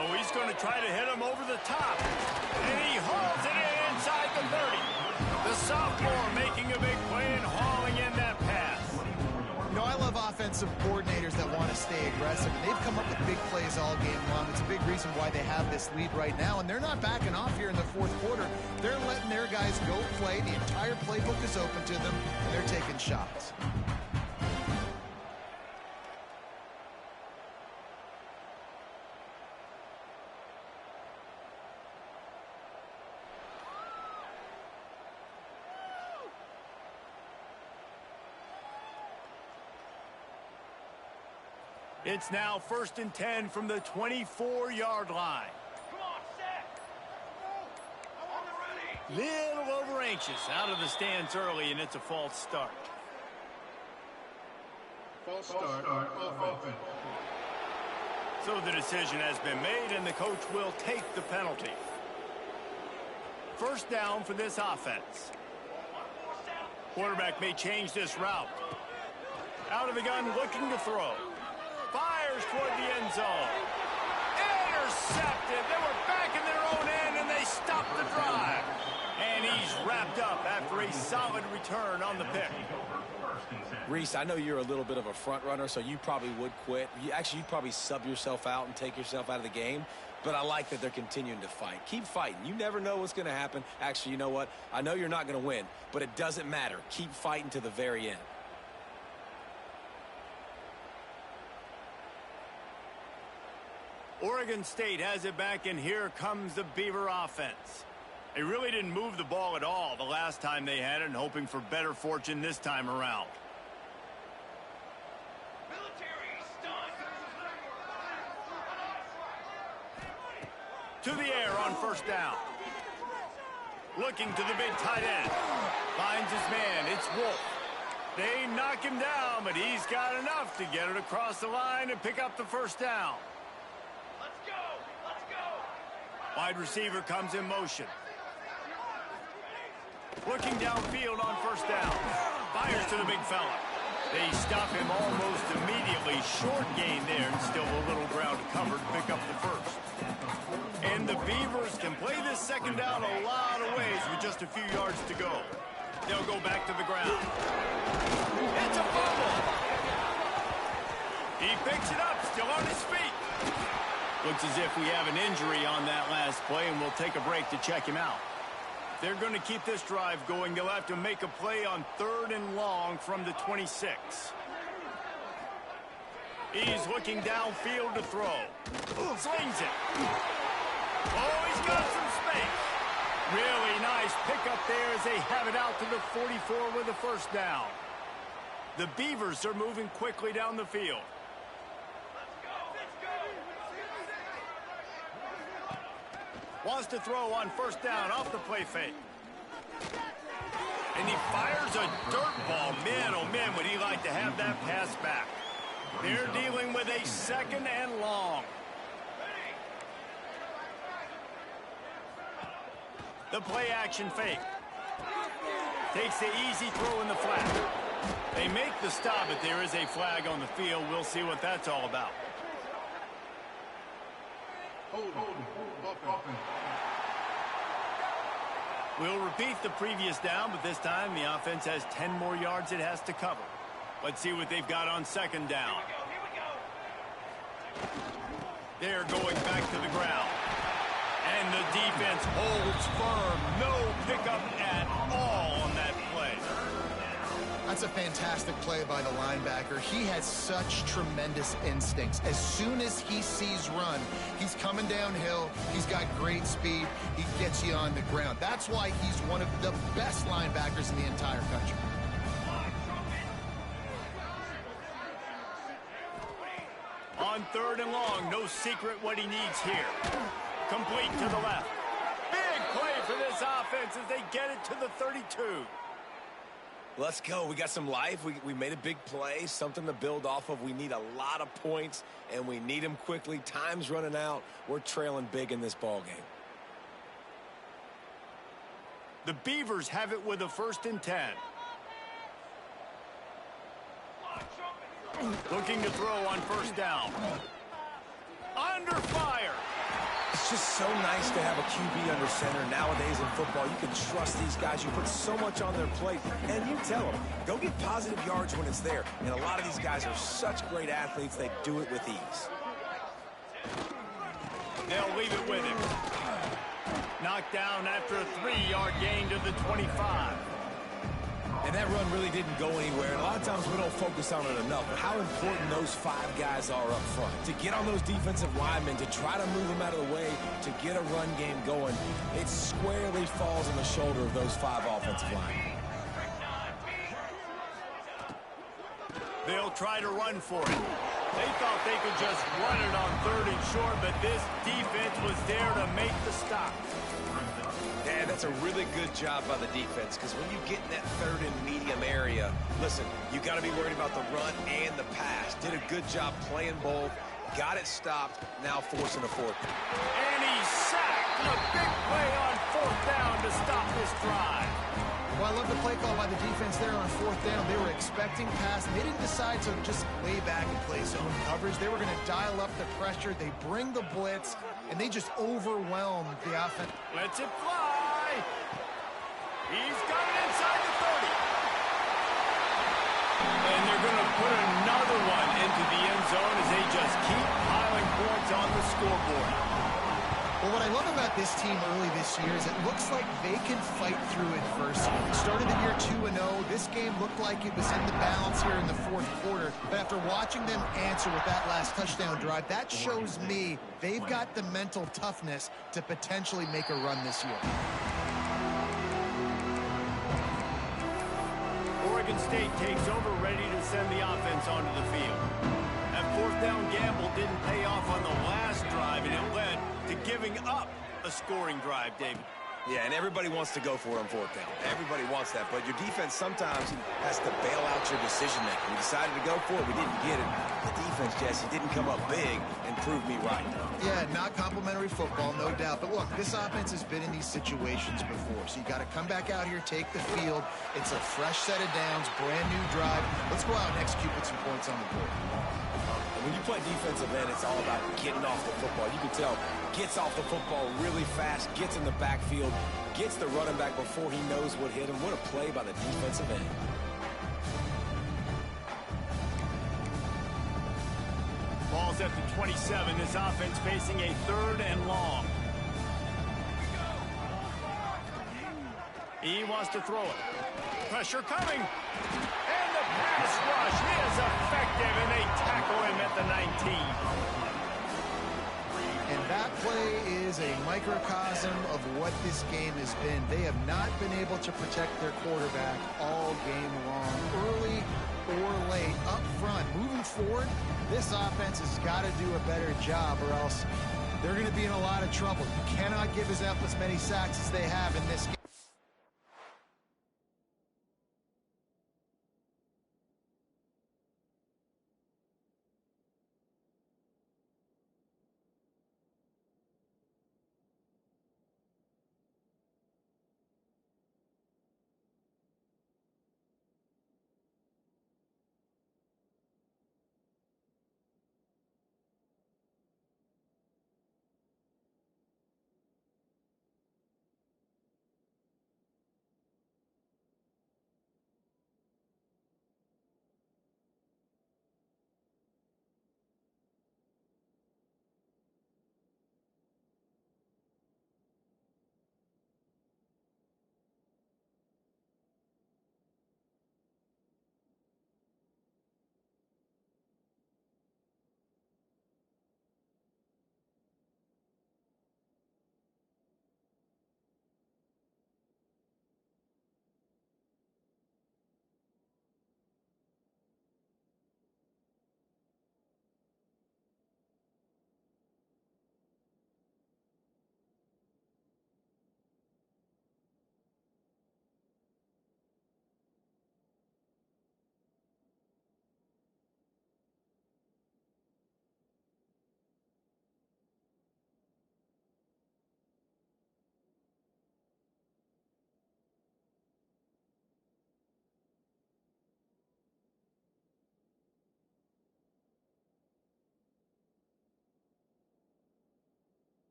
Speaker 1: Oh, he's going to try to hit him over the top. And he hauls it in inside the 30. The sophomore making a big play and hauling in that pass.
Speaker 3: You know, I love offensive coordinators that want to stay aggressive, and they've come up with big plays all game long. It's a big reason why they have this lead right now, and they're not backing off here in the fourth quarter. They're letting their guys go play. The entire playbook is open to them, and they're taking shots.
Speaker 1: It's now 1st and 10 from the 24-yard line.
Speaker 4: Come on, set. On the ready.
Speaker 1: Little over anxious out of the stands early, and it's a false start.
Speaker 5: False start on offense.
Speaker 1: So the decision has been made, and the coach will take the penalty. First down for this offense. Quarterback may change this route. Out of the gun, looking to throw. Fires toward the end zone. Intercepted. They were back in their own end, and they stopped the drive. And he's wrapped up after a solid return on the pick.
Speaker 2: Reese, I know you're a little bit of a front runner, so you probably would quit. You'd probably sub yourself out and take yourself out of the game. But I like that they're continuing to fight. Keep fighting. You never know what's going to happen. Actually, you know what? I know you're not going to win, but it doesn't matter. Keep fighting to the very end.
Speaker 1: Oregon State has it back, and here comes the Beaver offense. They really didn't move the ball at all the last time they had it, and hoping for better fortune this time around.
Speaker 4: Military stun.
Speaker 1: To the air on first down. Looking to the big tight end. Finds his man. It's Wolf. They knock him down, but he's got enough to get it across the line and pick up the first down.
Speaker 4: Let's go. Let's go.
Speaker 1: Wide receiver comes in motion. Looking downfield on first down. Fires to the big fella. They stop him almost immediately. Short gain there, and still a little ground covered to pick up the first. And the Beavers can play this second down a lot of ways with just a few yards to go. They'll go back to the ground. It's a fumble. He picks it up, still on his feet. Looks as if we have an injury on that last play, and we'll take a break to check him out. They're going to keep this drive going. They'll have to make a play on 3rd and long from the 26. He's looking downfield to throw. Slings it. Oh, he's got some space. Really nice pickup there as they have it out to the 44 with a first down. The Beavers are moving quickly down the field. Wants to throw on first down off the play fake. And he fires a dirt ball. Man, oh man, would he like to have that pass back. They're dealing with a 2nd and long. The play action fake. Takes the easy throw in the flat. They make the stop, but there is a flag on the field. We'll see what that's all about. We'll repeat the previous down, but this time the offense has 10 more yards it has to cover. Let's see what they've got on second down. They're going back to the ground. And the defense holds firm. No pickup at all on that play.
Speaker 3: That's a fantastic play by the linebacker. He has such tremendous instincts. As soon as he sees run, he's coming downhill. He's got great speed. He gets you on the ground. That's why he's one of the best linebackers in the entire country.
Speaker 1: on 3rd and long. No secret what he needs here. Complete to the left. Big play for this offense as they get it to the 32.
Speaker 2: Let's go. We got some life. We made a big play, something to build off of. We need a lot of points, and we need them quickly. Time's running out. We're trailing big in this ball game.
Speaker 1: The Beavers have it with a 1st and 10. Looking to throw on 1st down. Under fire.
Speaker 2: It's just so nice to have a QB under center. Nowadays in football, you can trust these guys. You put so much on their plate, and you tell them, go get positive yards when it's there. And a lot of these guys are such great athletes, they do it with ease.
Speaker 1: They'll leave it with him. Knocked down after a 3-yard gain to the 25.
Speaker 2: And that run really didn't go anywhere. And a lot of times we don't focus on it enough. But how important those 5 guys are up front. To get on those defensive linemen, to try to move them out of the way, to get a run game going, it squarely falls on the shoulder of those 5 offensive linemen.
Speaker 1: They'll try to run for it. They thought they could just run it on 3rd and short, but this defense was there to make the stop.
Speaker 2: Yeah, that's a really good job by the defense, because when you get in that 3rd and medium area, listen, you got to be worried about the run and the pass. Did a good job playing both, got it stopped, now forcing a 4th.
Speaker 1: And he's sacked. A big play on 4th down to stop this drive.
Speaker 3: Well, I love the play call by the defense there on 4th down. They were expecting pass, and they didn't decide to just lay back and play zone coverage. They were going to dial up the pressure. They bring the blitz, and they just overwhelm the offense.
Speaker 1: Lets it fly. He's got it inside the 30. And they're going to put another one into the end zone as they just keep piling points on the scoreboard.
Speaker 3: Well, what I love about this team early this year is it looks like they can fight through adversity. Started the year 2-0. This game looked like it was in the balance here in the 4th quarter. But after watching them answer with that last touchdown drive, that shows me they've got the mental toughness to potentially make a run this year.
Speaker 1: Oregon State takes over, ready to send the offense onto the field. That 4th down gamble didn't pay off on the last drive, and it led to giving up a scoring drive, David.
Speaker 2: Yeah, and everybody wants to go for it on 4th down. Everybody wants that, but your defense sometimes has to bail out your decision-making. We decided to go for it. We didn't get it. The defense, Jesse, didn't come up big and prove me right.
Speaker 3: Yeah, not complimentary football, no doubt. But look, this offense has been in these situations before, so you got to come back out here, take the field. It's a fresh set of downs, brand new drive. Let's go out and execute with some points on the board.
Speaker 2: When you play defensive end, it's all about getting off the football. You can tell, gets off the football really fast, gets in the backfield, gets the running back before he knows what hit him. What a play by the defensive end.
Speaker 1: Ball's at the 27. This offense facing a 3rd and long. He wants to throw it. Pressure coming. And the pass rush is effective, and they tackle him at the 19.
Speaker 3: And that play is a microcosm of what this game has been. They have not been able to protect their quarterback all game long, early or late, up front. Moving forward, this offense has got to do a better job, or else they're going to be in a lot of trouble. You cannot give us up as many sacks as they have in this game.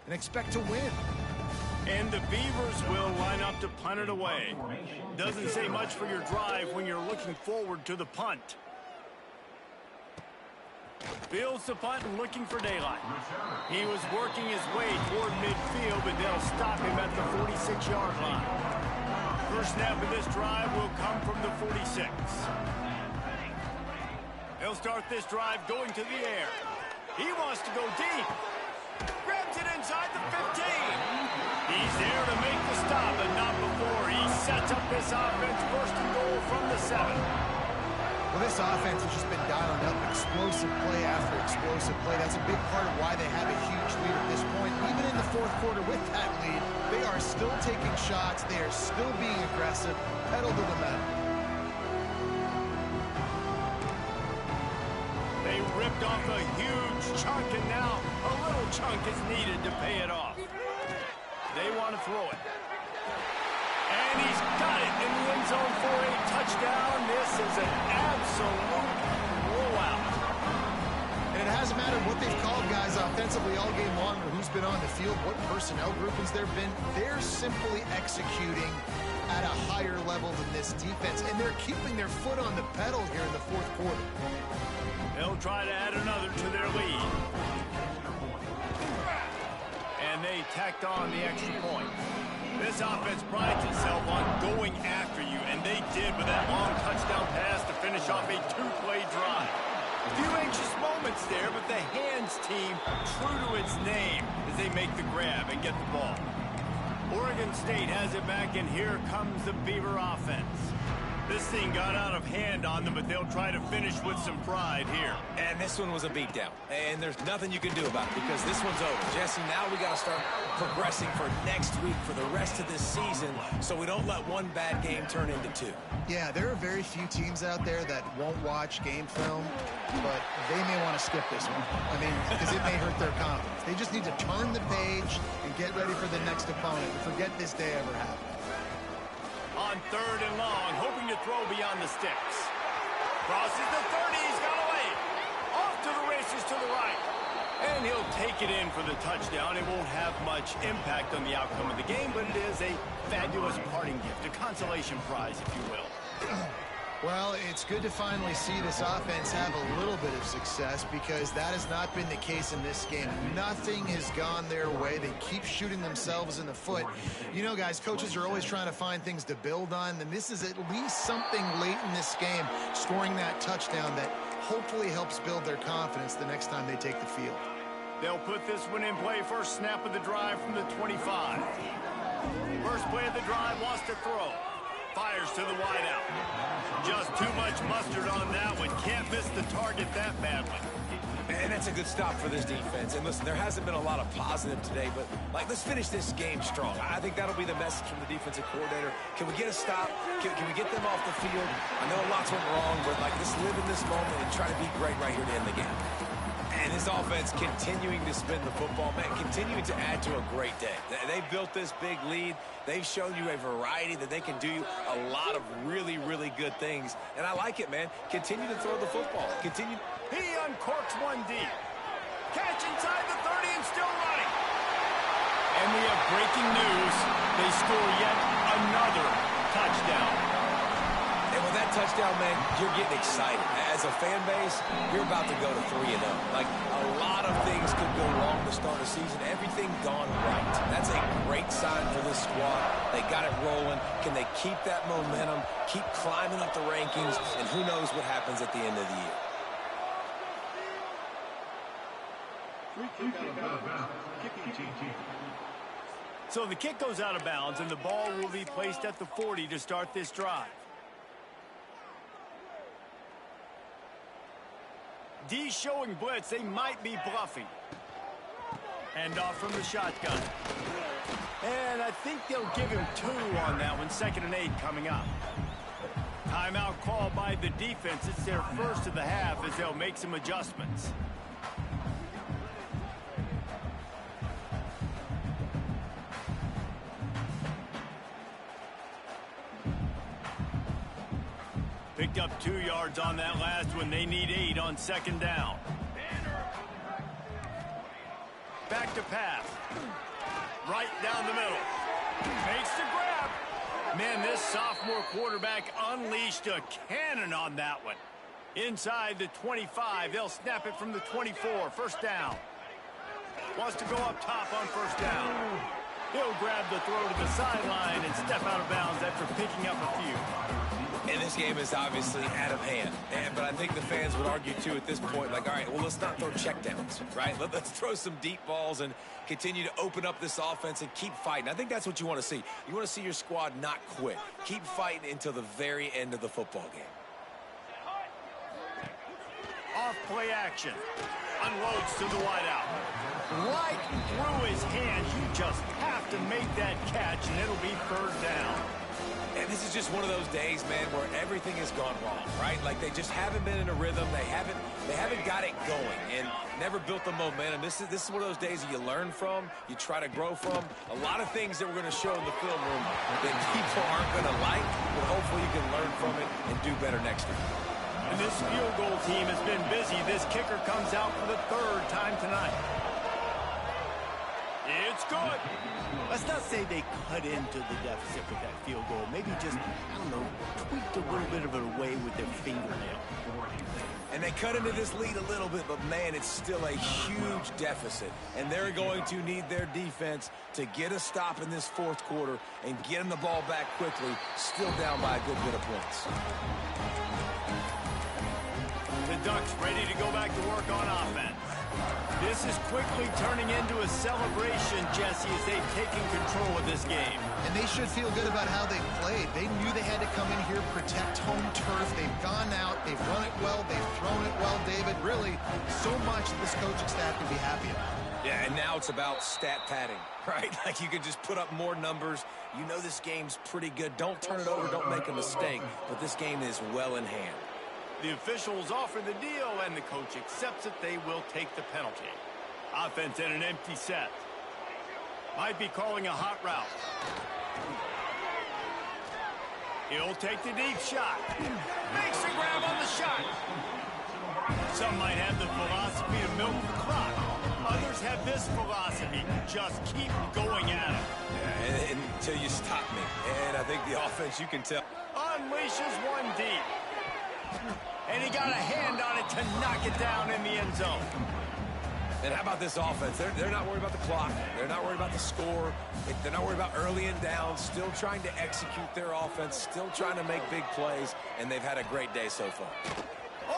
Speaker 3: and expect to win.
Speaker 1: And the Beavers will line up to punt it away. Doesn't say much for your drive when you're looking forward to the punt. Fields the punt and looking for daylight. He was working his way toward midfield, but they'll stop him at the 46-yard line. First snap of this drive will come from the 46. He'll start this drive going to the air. He wants to go deep. Grabs it inside the 15. He's there to make the stop, but not before. He sets up this offense first and goal from the 7.
Speaker 3: Well, this offense has just been dialing up explosive play after explosive play. That's a big part of why they have a huge lead at this point. Even in the fourth quarter with that lead, they are still taking shots. They are still being aggressive, pedal to the metal.
Speaker 1: They ripped off a huge chunk, and now a little chunk is needed to pay it off. They want to throw it. And he's got it in the end zone for a touchdown. This is an absolute blowout.
Speaker 3: And it hasn't mattered what they've called guys offensively all game long or who's been on the field, what personnel groupings there have been. They're simply executing at a higher level than this defense, and they're keeping their foot on the pedal here in the fourth quarter.
Speaker 1: They'll try to add another to their lead. And they tacked on the extra point. This offense prides itself on going after you, and they did with that long touchdown pass to finish off a two-play drive. A few anxious moments there, but the hands team true to its name as they make the grab and get the ball. Oregon State has it back, and here comes the Beaver offense. This thing got out of hand on them, but they'll try to finish with some pride here.
Speaker 2: And this one was a beatdown. And there's nothing you can do about it because this one's over. Jesse, now we got to start progressing for next week, for the rest of this season, so we don't let one bad game turn into two.
Speaker 3: Yeah, there are very few teams out there that won't watch game film, but they may want to skip this one. I mean, because it may hurt their confidence. They just need to turn the page and get ready for the next opponent and forget this day ever happened.
Speaker 1: On third and long, hoping to throw beyond the sticks. Crosses the 30, he's got away. Off to the races to the right. And he'll take it in for the touchdown. It won't have much impact on the outcome of the game, but it is a fabulous parting gift, a consolation prize, if you will.
Speaker 3: Well, it's good to finally see this offense have a little bit of success because that has not been the case in this game. Nothing has gone their way. They keep shooting themselves in the foot. You know, guys, coaches are always trying to find things to build on, and this is at least something late in this game, scoring that touchdown that hopefully helps build their confidence the next time they take the field.
Speaker 1: They'll put this one in play. First snap of the drive from the 25. First play of the drive, wants to throw. Fires to the wideout. Just too much mustard on that one. Can't miss the target that badly.
Speaker 2: And that's a good stop for this defense. And listen, there hasn't been a lot of positive today, but, let's finish this game strong. I think that'll be the message from the defensive coordinator. Can we get a stop? Can we get them off the field? I know lots went wrong, but, let's live in this moment and try to be great right here to end the game. And this offense continuing to spin the football, man, continuing to add to a great day. They've built this big lead. They've shown you a variety that they can do a lot of really, really good things. And I like it, man. Continue to throw the football. Continue.
Speaker 1: He uncorks one deep. Catch inside the 30 and still running. And we have breaking news. They score yet another touchdown.
Speaker 2: And with that touchdown, man, you're getting excited. As a fan base, you're about to go to 3-0. A lot of things could go wrong to start a season. Everything gone right. That's a great sign for this squad. They got it rolling. Can they keep that momentum, keep climbing up the rankings, and who knows what happens at the end of the year.
Speaker 1: So the kick goes out of bounds, and the ball will be placed at the 40 to start this drive. D showing blitz. They might be bluffing. Hand off from the shotgun. And I think they'll give him 2 on that one. 2nd and 8 coming up. Timeout called by the defense. It's their first of the half as they'll make some adjustments. Picked up 2 yards on that last one. They need 8 on 2nd down. Back to pass. Right down the middle. Makes the grab. Man, this sophomore quarterback unleashed a cannon on that one. Inside the 25, they'll snap it from the 24. First down. Wants to go up top on first down. He'll grab the throw to the sideline and step out of bounds after picking up a few.
Speaker 2: And this game is obviously out of hand. But I think the fans would argue, too, at this point, like, all right, well, let's not throw checkdowns, right? Let's throw some deep balls and continue to open up this offense and keep fighting. I think that's what you want to see. You want to see your squad not quit. Keep fighting until the very end of the football game.
Speaker 1: Off play action. Unloads to the wideout. Right through his hands. You just have to make that catch, and it'll be third down.
Speaker 2: And this is just one of those days, man, where everything has gone wrong, right? Like they just haven't been in a rhythm. They haven't got it going and never built the momentum. This is one of those days that you learn from, you try to grow from. A lot of things that we're going to show in the film room that people aren't going to like, but hopefully you can learn from it and do better next time.
Speaker 1: And this field goal team has been busy. This kicker comes out for the third time tonight. It's good. Let's not say they cut into the deficit with that field goal. Maybe just, I don't know, tweaked a little bit of it away with their fingernail.
Speaker 2: And they cut into this lead a little bit, but, man, it's still a huge deficit. And they're going to need their defense to get a stop in this fourth quarter and get them the ball back quickly, still down by a good bit of points.
Speaker 1: The Ducks ready to go back to work on offense. This is quickly turning into a celebration, Jesse, as they've taken control of this game.
Speaker 3: And they should feel good about how they played. They knew they had to come in here, protect home turf. They've gone out, they've run it well, they've thrown it well, David. Really, so much that this coaching staff can be happy about.
Speaker 2: Yeah, and now it's about stat padding, right? Like you can just put up more numbers. You know this game's pretty good. Don't turn it over, don't make a mistake. But this game is well in hand.
Speaker 1: The officials offer the deal, and the coach accepts it. They will take the penalty. Offense in an empty set. Might be calling a hot route. He'll take the deep shot. Makes the grab on the shot. Some might have the philosophy of milk the clock. Others have this philosophy. Just keep going at it.
Speaker 2: Yeah, until you stop me. And I think the offense, you can tell.
Speaker 1: Unleashes one deep. And he got a hand on it to knock it down in the end zone.
Speaker 2: And how about this offense? They're not worried about the clock. They're not worried about the score. They're not worried about early and down. Still trying to execute their offense. Still trying to make big plays. And they've had a great day so far.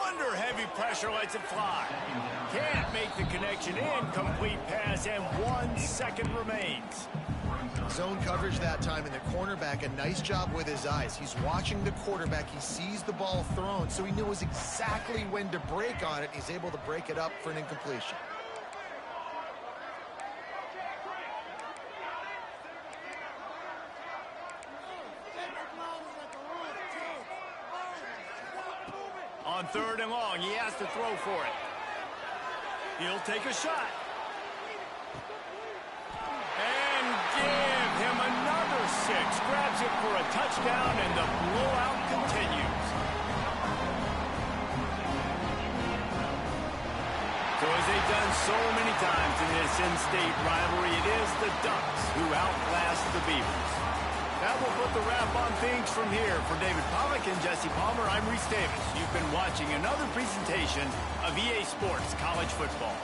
Speaker 1: Under heavy pressure, lets it fly. Can't make the connection. Incomplete pass, and 1 second remains.
Speaker 3: Zone coverage that time, and the cornerback, a nice job with his eyes. He's watching the quarterback. He sees the ball thrown, so he knows exactly when to break on it. He's able to break it up for an incompletion.
Speaker 1: On third and long, he has to throw for it. He'll take a shot. And give him another 6. Grabs it for a touchdown, and the blowout continues. So as they've done so many times in this in-state rivalry, it is the Ducks who outlast the Beavers. That will put the wrap on things from here. For David Pollack and Jesse Palmer, I'm Reese Davis. You've been watching another presentation of EA Sports College Football.